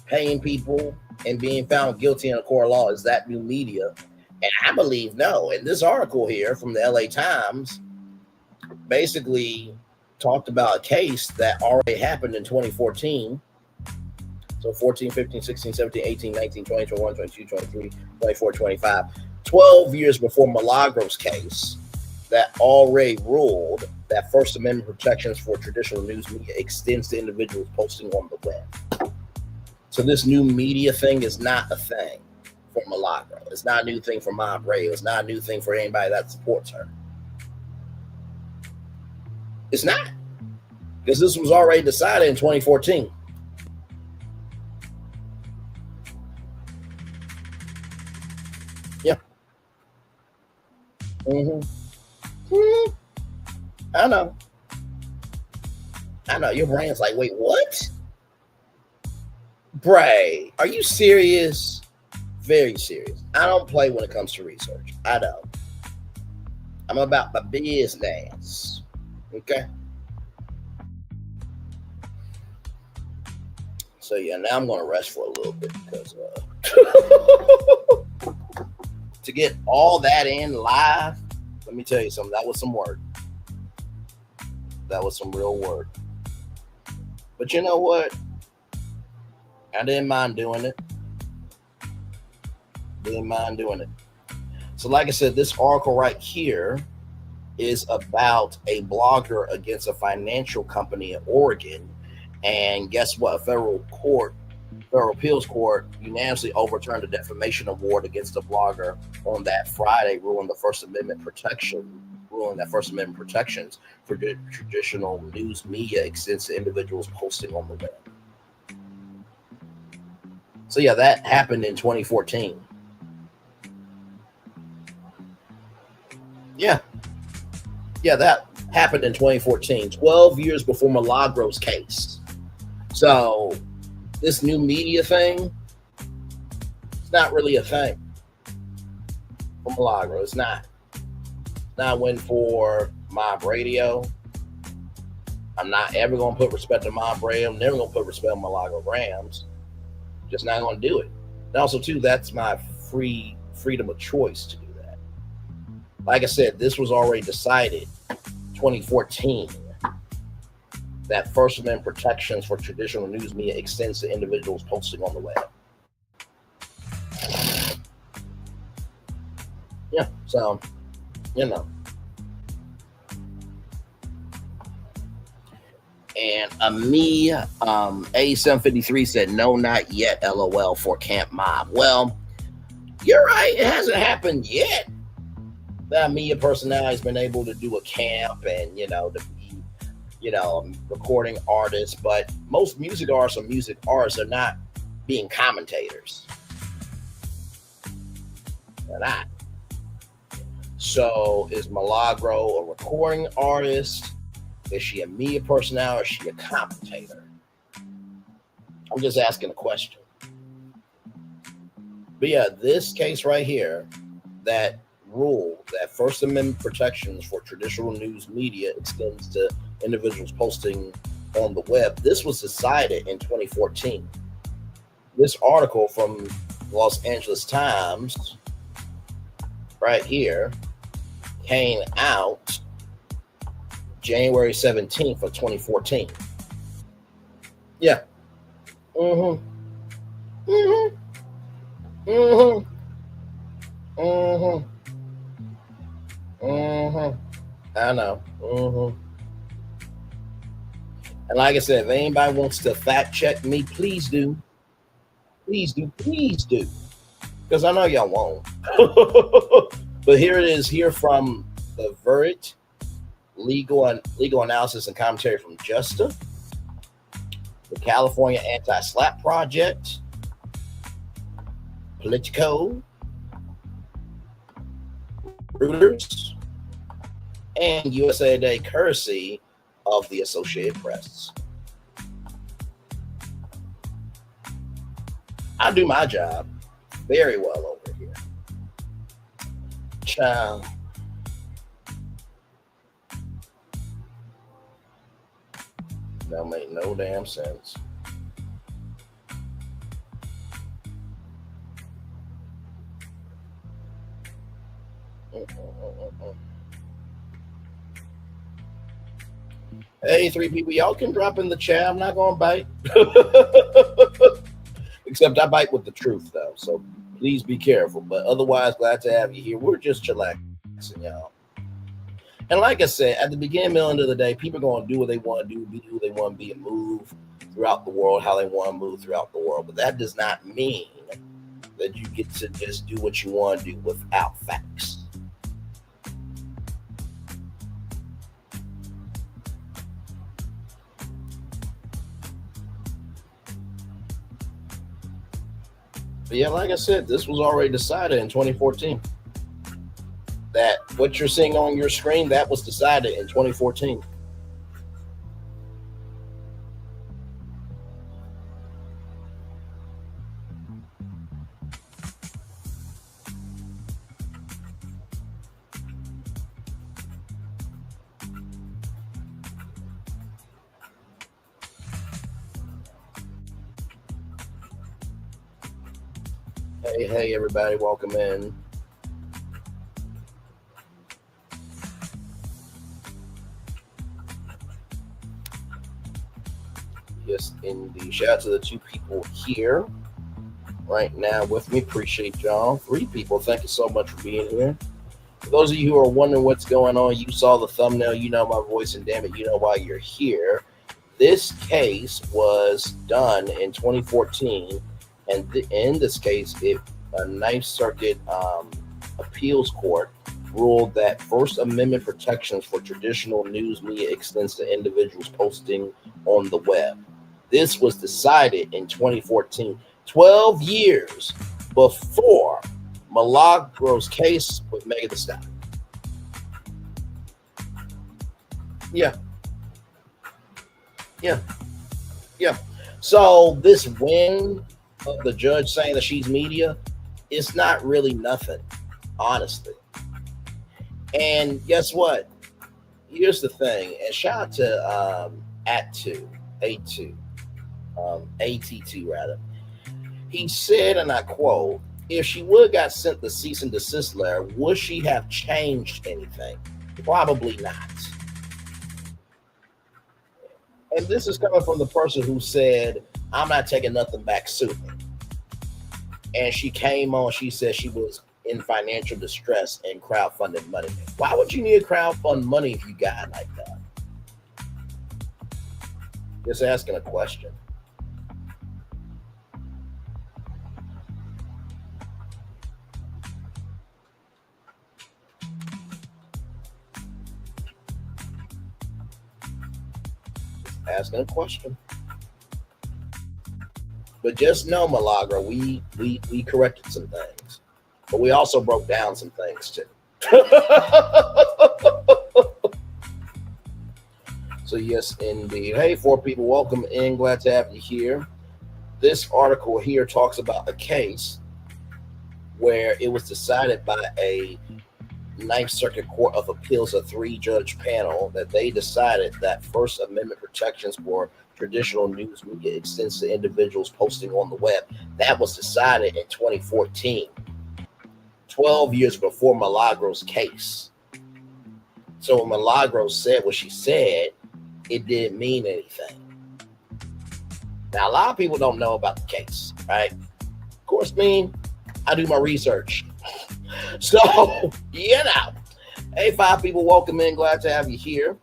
paying people and being found guilty in a court of law? Is that new media? And I believe no. And this article here from the LA Times basically talked about a case that already happened in 2014. So 14, 15, 16, 17, 18, 19, 20, 21, 22, 23, 24, 25. 12 years before Milagro's case that already ruled that First Amendment protections for traditional news media extends to individuals posting on the web. So this new media thing is not a thing for Milagro. It's not a new thing for Mob Radio. It's not a new thing for anybody that supports her. It's not. Because this was already decided in 2014. Yeah. I know. Your brain's like, wait, what? Bray, are you serious? Very serious. I don't play when it comes to research. I don't. I'm about my business. Okay? So yeah, now I'm going to rest for a little bit because to get all that in live, let me tell you something. That was some work. That was some real work. But you know what? I didn't mind doing it. So like I said, this article right here is about a blogger against a financial company in Oregon. And guess what? A federal appeals court unanimously overturned the defamation award against the blogger on that Friday, ruling that First Amendment protections for traditional news media extends to individuals posting on the web. So yeah, that happened in 2014. Yeah, that happened in 2014, 12 years before Milagro's case. So this new media thing, it's not really a thing for Milagro. It's not. It's not one for Mob Radio. I'm not ever going to put respect on Mob Radio. I'm never going to put respect on Milagro Gramz. Just not going to do it. And also, too, that's my freedom of choice to do that. Like I said, this was already decided 2014 that First Amendment protections for traditional news media extends to individuals posting on the web. Yeah, so, And A753 said, no, not yet, LOL, for Camp Mob. Well, you're right. It hasn't happened yet. That media personality has been able to do a camp and, to be, recording artists. But most music artists are not being commentators. They're not. So is Milagro a recording artist? Is she a media personality or is she a commentator? I'm just asking a question. But yeah, this case right here that ruled that First Amendment protections for traditional news media extends to individuals posting on the web. This was decided in 2014. This article from Los Angeles Times right here came out January 17th of 2014. Yeah. Mm-hmm. Mm-hmm. Mm-hmm. Mm-hmm. Mm-hmm. I know. Mm-hmm. And like I said, if anybody wants to fact check me, please do. Please do. Please do. Because I know y'all won't. But here it is, here from the verdict, legal analysis and commentary from Justa, the California Anti-SLAPP Project, Politico, Reuters, and USA Today, courtesy of the Associated Press. I do my job very well over here. Child. That make no damn sense. Hey, 3 people, y'all can drop in the chat. I'm not gonna bite. Except I bite with the truth, though. So please be careful. But otherwise, glad to have you here. We're just chillaxing, y'all. And like I said, at the beginning, middle, end of the day, people are going to do what they want to do, be who they want to be, and move throughout the world how they want to move throughout the world. But that does not mean that you get to just do what you want to do without facts. But yeah, like I said, this was already decided in 2014. That what you're seeing on your screen, that was decided in 2014. Hey, everybody, welcome in. Yes, indeed. Shout out to the 2 people here right now with me. Appreciate y'all. 3 people, thank you so much for being here. For those of you who are wondering what's going on, you saw the thumbnail, you know my voice, and damn it, you know why you're here. This case was done in 2014, and in this case, a Ninth Circuit appeals court ruled that First Amendment protections for traditional news media extends to individuals posting on the web. This was decided in 2014, 12 years before Milagro's case with Megan Thee Stallion. Yeah. So this win of the judge saying that she's media, it's not really nothing, honestly. And guess what? Here's the thing. And shout out to AT2 rather. He said, and I quote, if she would have got sent the cease and desist letter, would she have changed anything? Probably not. And this is coming from the person who said, I'm not taking nothing back soon. And she came on, she said she was in financial distress and crowdfunded money. Why would you need to crowdfund money if you got like that? Just asking a question. Asking a question. But just know, Milagro, we corrected some things. But we also broke down some things too. So yes, indeed. Hey, 4 people, welcome in. Glad to have you here. This article here talks about a case where it was decided by a Ninth Circuit Court of Appeals, a 3-judge panel, that they decided that First Amendment protections for traditional news media extends to individuals posting on the web. That was decided in 2014, 12 years before Milagro's case. So when Milagro said what she said, it didn't mean anything. Now, a lot of people don't know about the case, right? Of course, I do my research. So, hey, 5 people, welcome in. Glad to have you here.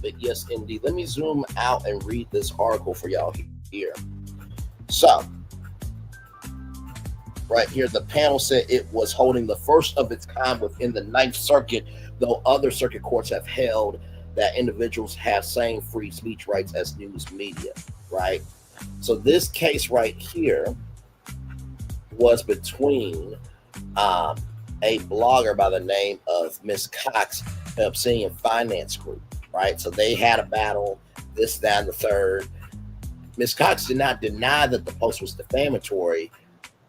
But yes, indeed. Let me zoom out and read this article for y'all here. So, right here, the panel said it was holding the first of its kind within the 9th Circuit, though other circuit courts have held that individuals have same free speech rights as news media, right? So this case right here was between a blogger by the name of Miss Cox, the Obsidian Finance Group, right? So they had a battle, this, that, and the third. Miss Cox did not deny that the post was defamatory,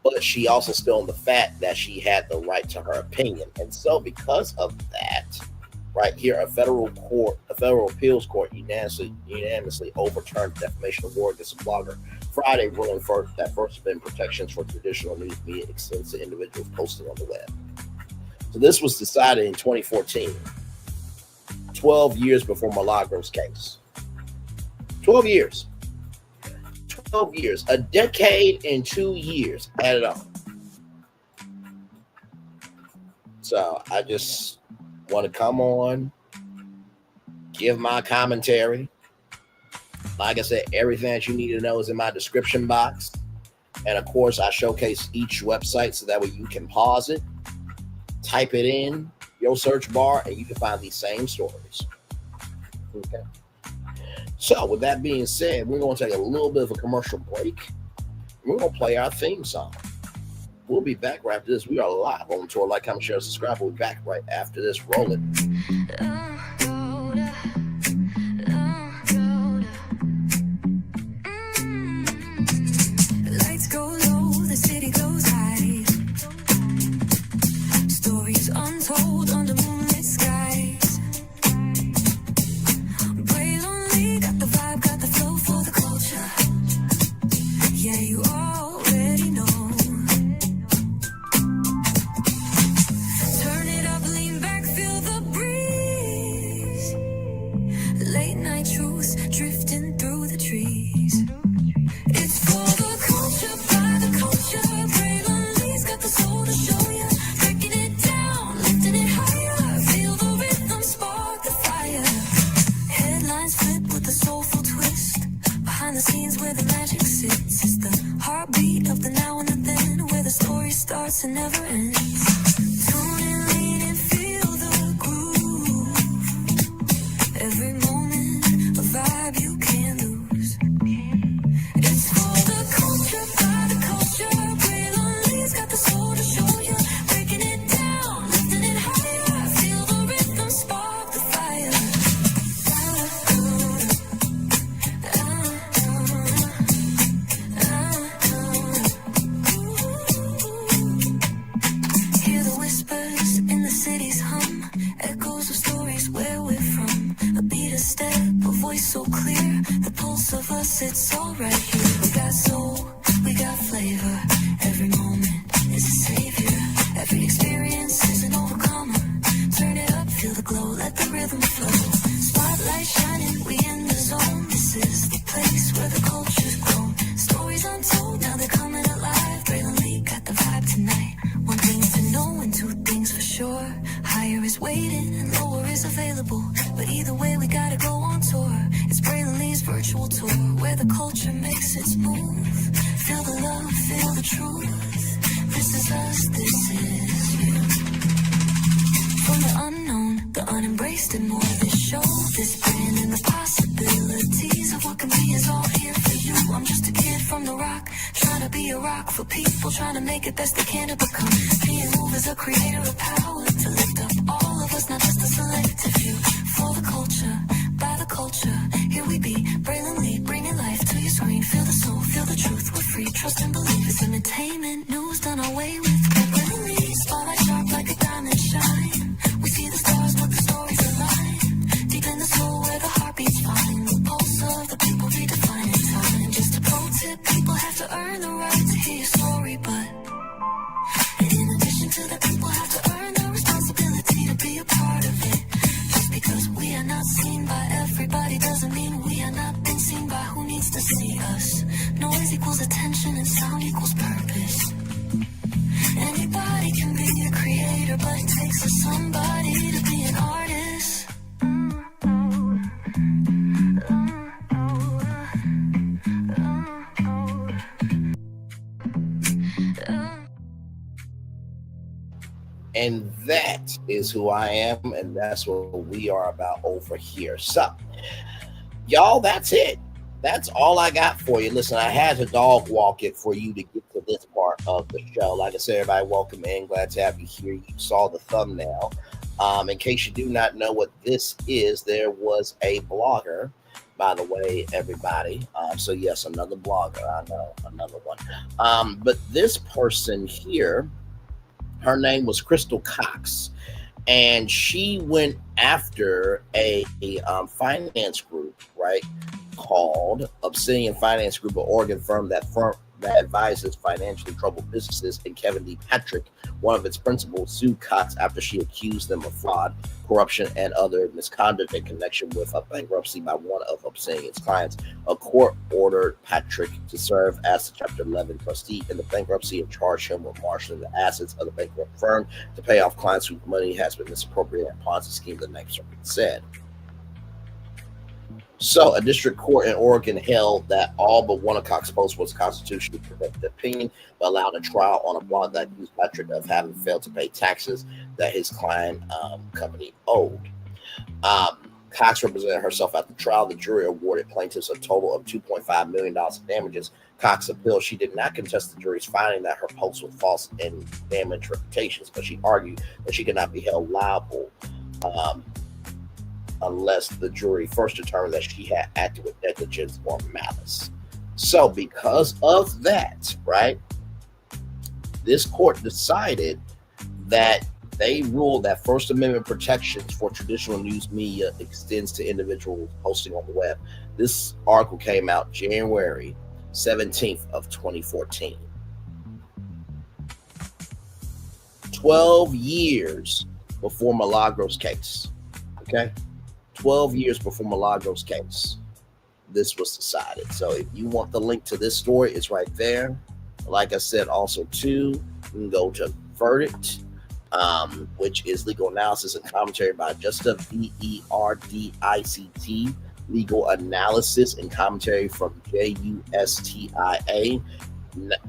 but she also stood on the fact that she had the right to her opinion. And so because of that, right here, a federal appeals court unanimously overturned the defamation award against a blogger Friday, ruling that First Amendment protections for traditional news media extends to individuals posting on the web. So this was decided in 2014, 12 years before Milagro's case. 12 years. 12 years. A decade and 2 years added up. So I just want to come on, give my commentary. Like I said, everything that you need to know is in my description box. And of course, I showcase each website so that way you can pause it, type it in your search bar, and you can find these same stories. Okay. So with that being said, we're going to take a little bit of a commercial break. We're going to play our theme song. We'll be back right after this. We are live on tour. Like, comment, share, subscribe. We'll be back right after this. Roll it. Lights go low, the city goes high. Stories untold under moonlit skies. Pray lonely, got the vibe, got the flow for the culture. Yeah, you already know. Turn it up, lean back, feel the breeze. Late night truths drifting through the trees. It's for the culture, by the culture. Braylon got the soul to show ya. Breaking it down, lifting it higher. Feel the rhythm, spark the fire. Headlines flip with a soulful twist. Behind the scenes where the magic sits. It's the heartbeat of the now and the then, where the story starts and never ends. Tune in, lean and feel the groove. Every moment, a vibe you can't lose. It's for the culture, by the culture. Braylon got the soul to show you. Breaking it down, lifting it higher. Feel the rhythm, spark the fire. Hear the whispers in the city's hum. Echoes of stories where we're from. A beat, a step, a voice so clear. The pulse of us, it's all right here. We got soul, we got flavor. Every moment is a savior. Every experience is an overcomer. Turn it up, feel the glow, let the rhythm flow. Spotlight shining, we in the zone. This is the place where the culture's grown. Stories untold, now they're coming alive. Braylon Lee got the vibe tonight. One thing to know and two things for sure. Higher is waiting and lower is available. But either way, we gotta go on tour. It's Braylon Lee's virtual tour, where the culture makes its move. Feel the love, feel the truth. This is us, this is you. From the unknown, the unembraced and more. This show, this brand, and the possibilities of what can be is all here for you. I'm just a kid from the rock, trying to be a rock for people, trying to make it best they can to become. Being moved as a creator of power to lift up all of us, not just a selective few. For the culture, by the culture, here we be. Braylon Lee, bringing life to your screen. Feel the soul, feel the truth. We're free, trust and believe. It's entertainment, news done our way with. Braylon Lee, spotlight sharp like a diamond shine. We see the stars, but the stories align. Deep in the soul where the heartbeats find. The pulse of the people redefining time. Just a pro tip, people have to earn the right to hear your story, but in addition to that, people have to earn the responsibility to be a part of it. here, but it takes somebody to be an artist. And that is who I am, and that's what we are about over here. So, y'all, that's it. That's all I got for you. Listen, I had to dog walk it for you to get to this part of the show. Like I said, everybody, welcome in. Glad to have you here. You saw the thumbnail. In case you do not know what this is, there was a blogger, by the way, everybody. So, yes, another blogger. I know, another one. But this person here, her name was Crystal Cox, and she went after a finance group, right, called Obsidian Finance Group, an Oregon firm that advises financially troubled businesses, and Kevin D. Patrick, one of its principals, sued Cox after she accused them of fraud, corruption, and other misconduct in connection with a bankruptcy by one of Obsidian's clients. A court ordered Patrick to serve as the Chapter 11 trustee in the bankruptcy and charged him with marshaling the assets of the bankrupt firm to pay off clients whose money has been misappropriated in Ponzi scheme, the Ninth Circuit said. So, a district court in Oregon held that all but one of Cox's posts was constitutionally correct opinion, but allowed a trial on a blog that accused Patrick of having failed to pay taxes that his client company owed. Cox represented herself at the trial. The jury awarded plaintiffs a total of $2.5 million in damages. Cox appealed. She did not contest the jury's finding that her posts were false and damaged reputations, but she argued that she could not be held liable unless the jury first determined that she had acted with negligence or malice. So because of that, right, this court decided that they ruled that First Amendment protections for traditional news media extends to individuals posting on the web. This article came out January 17th of 2014. 12 years before Milagro's case, okay? 12 years before Milagro's case, this was decided. So if you want the link to this story, it's right there. Like I said, also too, you can go to Verdict, which is legal analysis and commentary by Justa, VERDICT, legal analysis and commentary from JUSTIA.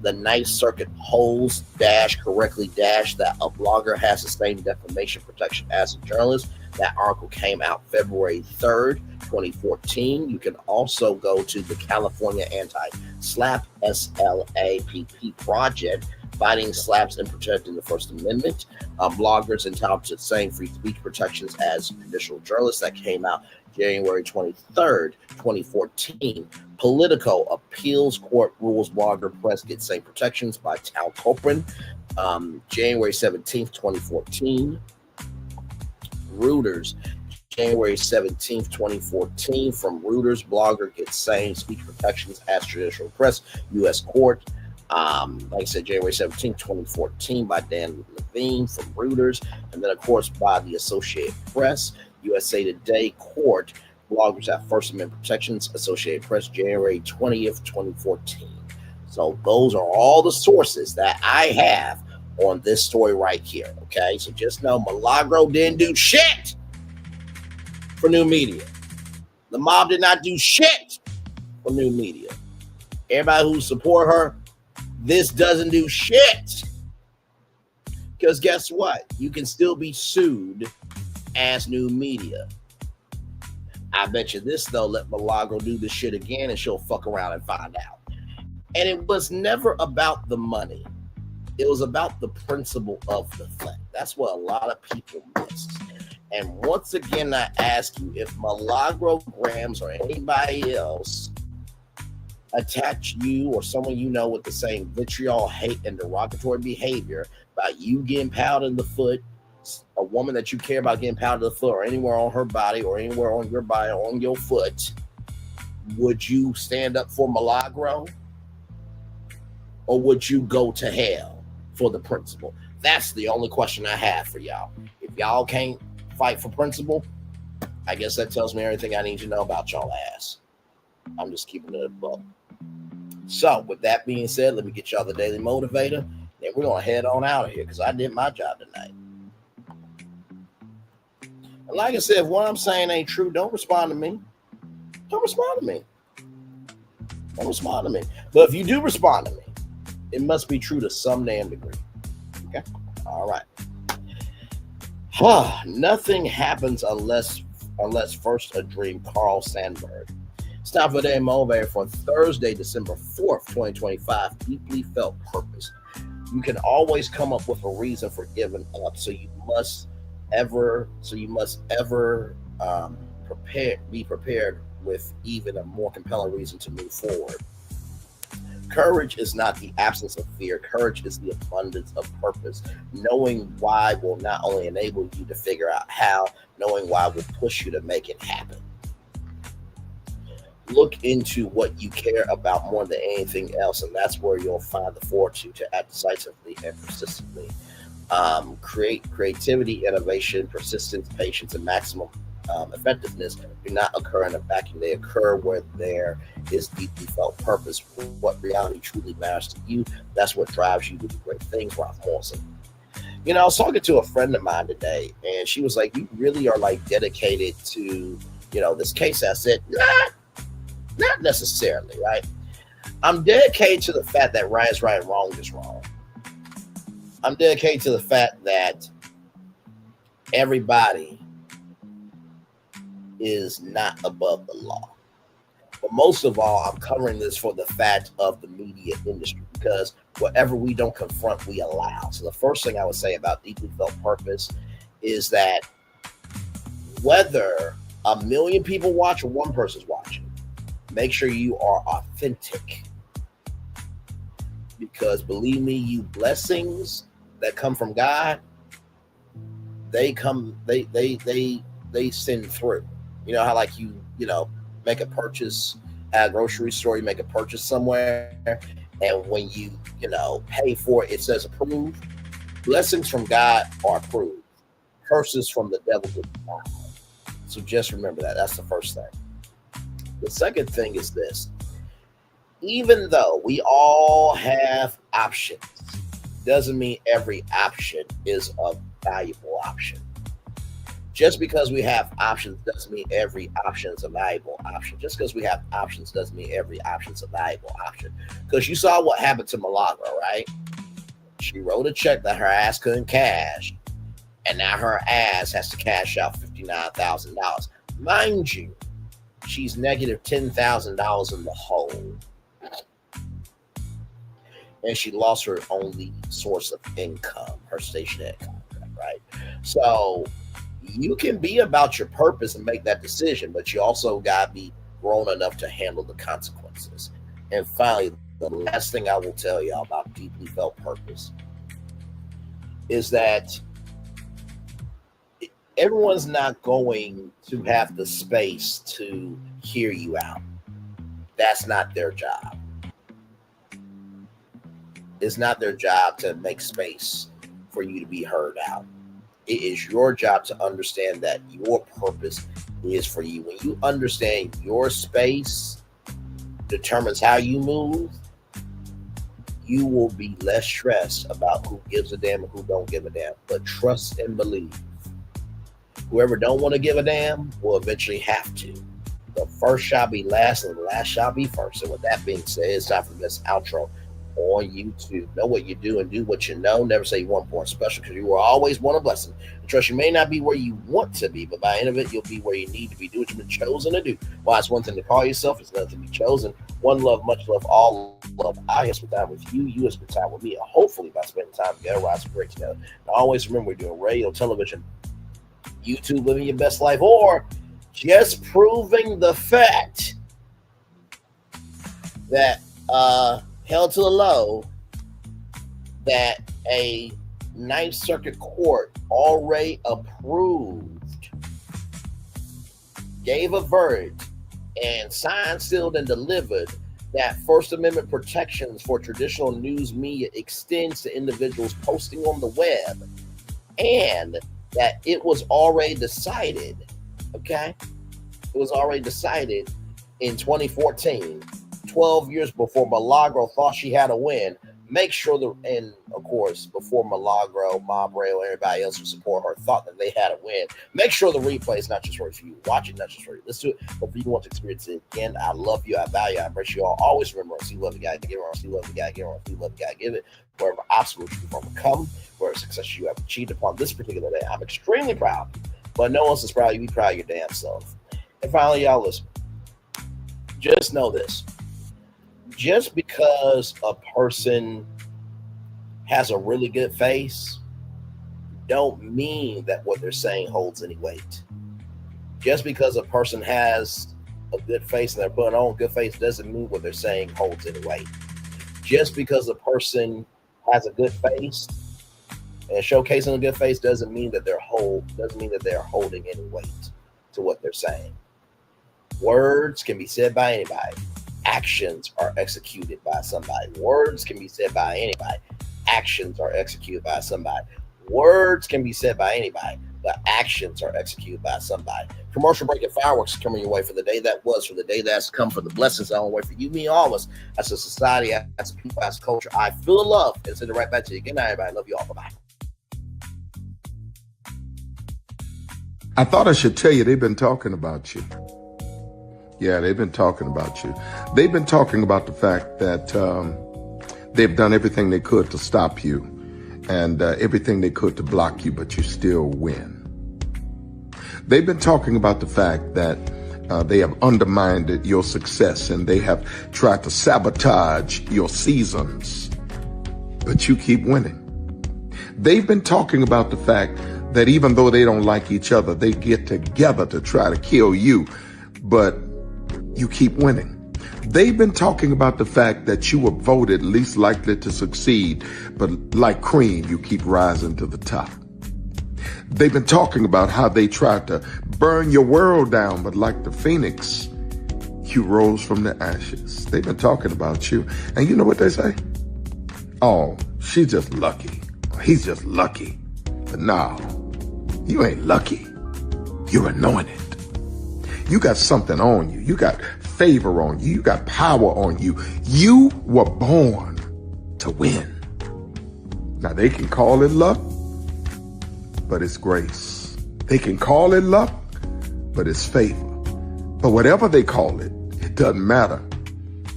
The Ninth Circuit holds correctly that a blogger has the same defamation protection as a journalist. That article came out February 3rd, 2014. You can also go to the California Anti-SLAPP, SLAPP project, fighting slaps and protecting the First Amendment. Bloggers entitled to the same free speech protections as traditional journalists. That came out January 23rd, 2014. Politico, appeals court rules blogger press gets same protections by Tal Copran. January 17th, 2014. Reuters, January 17th, 2014. From Reuters, blogger gets same speech protections as traditional press. U.S. court. Like I said, January 17th, 2014 by Dan Levine from Reuters. And then, of course, by the Associated Press. USA Today court, bloggers have First Amendment protections. Associated Press, January 20th, 2014. So those are all the sources that I have on this story right here. Okay, so just know Milagro didn't do shit for new media. The mob did not do shit for new media. Everybody who support her, this doesn't do shit. Because guess what? You can still be sued as new media. I bet you this, though, let Milagro do this shit again and she'll fuck around and find out. And it was never about the money. It was about the principle of the thing. That's what a lot of people miss. And once again, I ask you, if Milagro, Gramz, or anybody else attach you or someone you know with the same vitriol, hate, and derogatory behavior about you getting pounded in the foot, a woman that you care about getting pounded in the foot, or anywhere on her body, or anywhere on your body, or on your foot, would you stand up for Milagro? Or would you go to hell for the principle? That's the only question I have for y'all. If y'all can't fight for principle, I guess that tells me everything I need to know about y'all ass. I'm just keeping it above. So with that being said, let me get y'all the Daily Motivator. Then we're going to head on out of here because I did my job tonight. And like I said, if what I'm saying ain't true, don't respond to me. Don't respond to me. Don't respond to me. But if you do respond to me, it must be true to some damn degree. Okay? All right. Nothing happens unless first a dream. Carl Sandburg. It's time for the MOVA for Thursday, December 4th, 2025. Deeply felt purpose. You can always come up with a reason for giving up. So you must ever be prepared with even a more compelling reason to move forward. Courage is not the absence of fear. Courage is the abundance of purpose. Knowing why will not only enable you to figure out how, knowing why will push you to make it happen. Look into what you care about more than anything else, and that's where you'll find the fortitude to act decisively and persistently. Creativity, innovation, persistence, patience, and maximum effectiveness do not occur in a vacuum. They occur where there is deeply felt purpose. What reality truly matters to you, that's what drives you to do great things. Ralph Morrison. You know, I was talking to a friend of mine today, and she was like, you really are like dedicated to, this case. I said, not necessarily, right? I'm dedicated to the fact that right is right and wrong is wrong. I'm dedicated to the fact that everybody is not above the law. But most of all, I'm covering this for the fact of the media industry, because whatever we don't confront, we allow. So the first thing I would say about deeply felt purpose is that whether 1 million people watch or one person's watching, make sure you are authentic. Because believe me, you blessings that come from God, they send through. You know how like you make a purchase at a grocery store, you make a purchase somewhere, and when you pay for it, it says approved. Blessings from God are approved. Curses from the devil will be not. So just remember that. That's the first thing. The second thing is this. Even though we all have options, doesn't mean every option is a valuable option. Just because we have options doesn't mean every option is a valuable option. Just because we have options doesn't mean every option is a valuable option. Because you saw what happened to Milagro, right? She wrote a check that her ass couldn't cash, and now her ass has to cash out $59,000. Mind you, she's negative $10,000 in the hole. And she lost her only source of income, her stationary contract, right? So you can be about your purpose and make that decision, but you also got to be grown enough to handle the consequences. And finally, the last thing I will tell y'all about deeply felt purpose is that everyone's not going to have the space to hear you out. That's not their job. It's not their job to make space for you to be heard out. It is your job to understand that your purpose is for you. When you understand your space determines how you move, you will be less stressed about who gives a damn and who don't give a damn. But trust and believe. Whoever don't want to give a damn will eventually have to. The first shall be last and the last shall be first. And with that being said, it's time for this outro on YouTube. Know what you do and do what you know. Never say you weren't born special, because you will always want a blessing. And trust, you may not be where you want to be, but by the end of it, you'll be where you need to be. Do what you've been chosen to do. Well, it's one thing to call yourself, it's another to be chosen. One love, much love, all love. I spend time with you, you spend time with me, and hopefully by spending time together, we'll have some great together. Now, always remember, we're doing radio, television, YouTube, living your best life, or just proving the fact that held to the low, that a Ninth Circuit Court already approved, gave a verdict, and signed, sealed, and delivered that First Amendment protections for traditional news media extends to individuals posting on the web, and that it was already decided, okay? It was already decided in 2014, 12 years before Milagro thought she had a win. make sure that, and of course, before Milagro, Mob Rail, everybody else who support her thought that they had a win, make sure the replay is not just for you. Watch it, not just for you. Listen to it, but if you want to experience it again, I love you, I value you, I embrace you all. Always remember, see love the guy, give it, see love the guy, give it, see love the guy, give it. Wherever obstacles you have overcome, wherever success you have achieved upon this particular day, I'm extremely proud. But no one else is proud of you. Be proud of your damn self. And finally, y'all listen. Just know this. Just because a person has a really good face, don't mean that what they're saying holds any weight. Just because a person has a good face and they're putting on a good face doesn't mean what they're saying holds any weight. Just because a person has a good face and showcasing a good face doesn't mean that they're holding any weight to what they're saying. Words can be said by anybody. Actions are executed by somebody. Words can be said by anybody. Actions are executed by somebody. Words can be said by anybody, but actions are executed by somebody. Commercial break and fireworks coming your way for the day that was, for the day that's come, for the blessings on the way for you, me, all of us, as a society, as a people, as a culture. I feel the love and send it right back to you. Good night, everybody. Love you all. Bye-bye. I thought I should tell you they've been talking about you. Yeah, they've been talking about you. They've been talking about the fact that they've done everything they could to stop you and everything they could to block you, but you still win. They've been talking about the fact that they have undermined your success and they have tried to sabotage your seasons, but you keep winning. They've been talking about the fact that even though they don't like each other, they get together to try to kill you, but you keep winning. They've been talking about the fact that you were voted least likely to succeed, but like cream, you keep rising to the top. They've been talking about how they tried to burn your world down, but like the phoenix, you rose from the ashes. They've been talking about you. And you know what they say? Oh, she's just lucky. He's just lucky. But no, you ain't lucky. You're anointed. You got something on you. You got favor on you. You got power on you. You were born to win. Now they can call it luck, but it's grace. They can call it luck, but it's favor. But whatever they call it, it doesn't matter,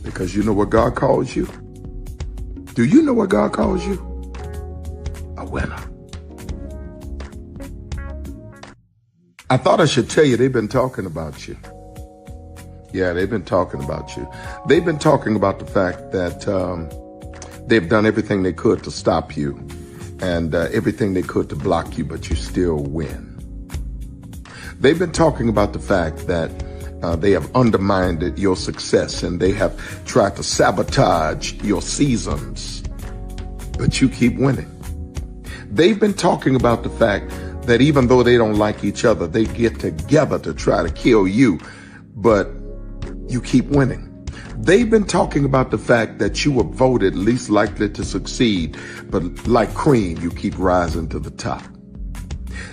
because you know what God calls you? Do you know what God calls you? A winner. I thought I should tell you they've been talking about you. Yeah, they've been talking about you. They've been talking about the fact that they've done everything they could to stop you and everything they could to block you, but you still win. They've been talking about the fact that they have undermined your success and they have tried to sabotage your seasons, but you keep winning. They've been talking about the fact that even though they don't like each other, they get together to try to kill you, but you keep winning. They've been talking about the fact that you were voted least likely to succeed, but like cream, you keep rising to the top.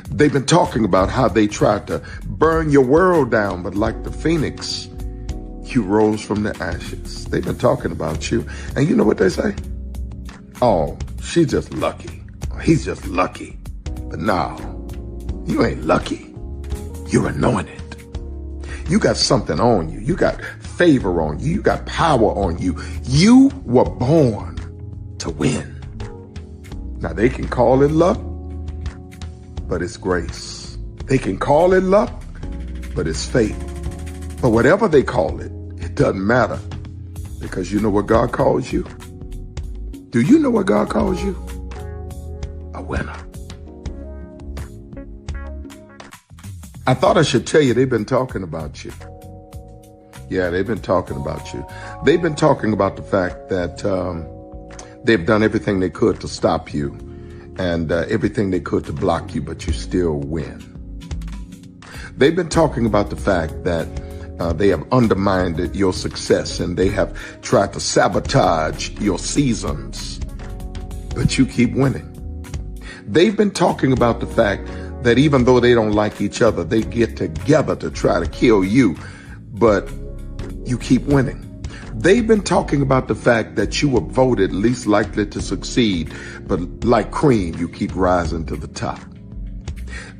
They've been talking about how they tried to burn your world down, but like the phoenix, you rose from the ashes. They've been talking about you. And you know what they say? Oh, she's just lucky. He's just lucky. But no, you ain't lucky. You're anointed. You got something on you. You got favor on you. You got power on you. You were born to win. Now they can call it luck, but it's grace. They can call it luck, but it's favor. But whatever they call it, it doesn't matter, because you know what God calls you? Do you know what God calls you? A winner. I thought I should tell you they've been talking about you. Yeah, they've been talking about you. They've been talking about the fact that they've done everything they could to stop you and everything they could to block you, but you still win. They've been talking about the fact that they have undermined your success and they have tried to sabotage your seasons, but you keep winning. They've been talking about the fact that even though they don't like each other, they get together to try to kill you, but you keep winning. They've been talking about the fact that you were voted least likely to succeed, but like cream, you keep rising to the top.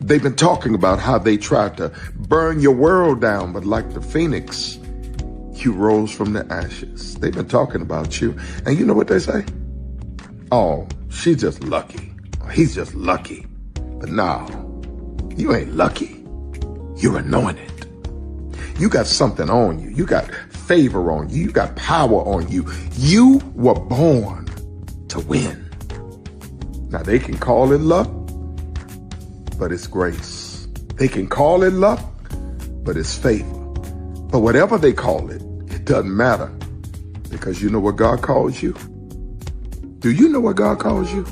They've been talking about how they tried to burn your world down, but like the phoenix, you rose from the ashes. They've been talking about you. And you know what they say? Oh, she's just lucky. He's just lucky. But no, you ain't lucky. You're anointed. You got something on you. You got favor on you. You got power on you. You were born to win. Now, they can call it luck, but it's grace. They can call it luck, but it's favor. But whatever they call it, it doesn't matter, because you know what God calls you? Do you know what God calls you?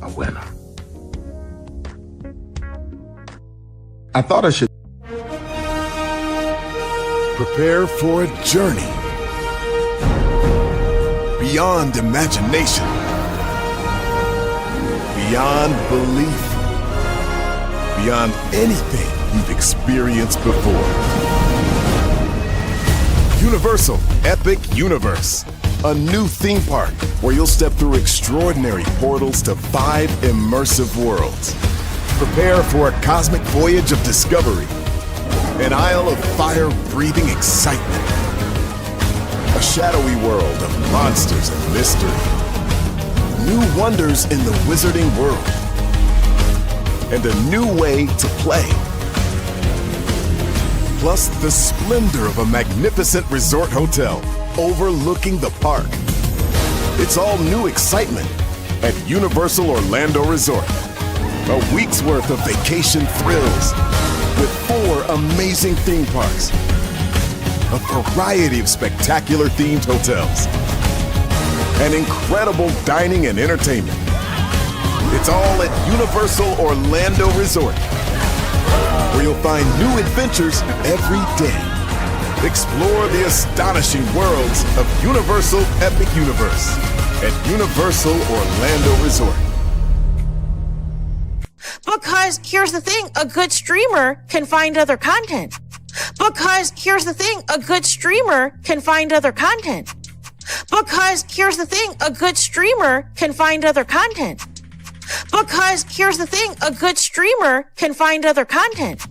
A winner. I thought I should prepare for a journey beyond imagination, beyond belief, beyond anything you've experienced before. Universal Epic Universe, a new theme park where you'll step through extraordinary portals to 5 immersive worlds. Prepare for a cosmic voyage of discovery, an isle of fire-breathing excitement, a shadowy world of monsters and mystery, new wonders in the wizarding world, and a new way to play. Plus the splendor of a magnificent resort hotel overlooking the park. It's all new excitement at Universal Orlando Resort. A week's worth of vacation thrills with 4 amazing theme parks, a variety of spectacular themed hotels, and incredible dining and entertainment. It's all at Universal Orlando Resort, where you'll find new adventures every day. Explore the astonishing worlds of Universal Epic Universe at Universal Orlando Resort. Because here's the thing, a good streamer can find other content. Because here's the thing, a good streamer can find other content. Because here's the thing, a good streamer can find other content. Because here's the thing, a good streamer can find other content.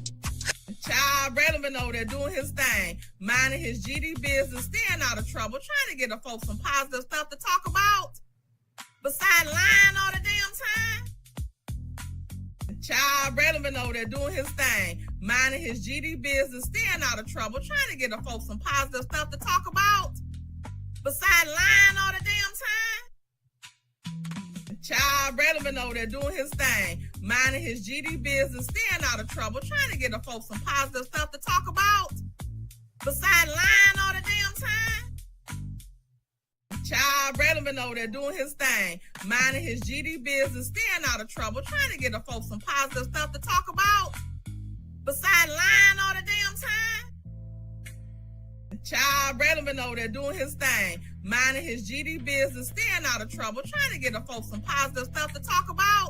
Child relevant over there doing his thing, minding his GD business, staying out of trouble, trying to get the folks some positive stuff to talk about. Besides lying all the damn time. Child relevant over there doing his thing, minding his GD business, staying out of trouble, trying to get the folks some positive stuff to talk about. Besides lying all the damn time. Child relevant over there doing his thing, minding his GD business, staying out of trouble, trying to get the folks some positive stuff to talk about. Besides lying all the damn time. Child relevant over there doing his thing, minding his GD business, staying out of trouble, trying to get the folks some positive stuff to talk about. Besides lying all the damn time. Child relevant over there doing his thing, minding his GD business, staying out of trouble, trying to get the folks some positive stuff to talk about.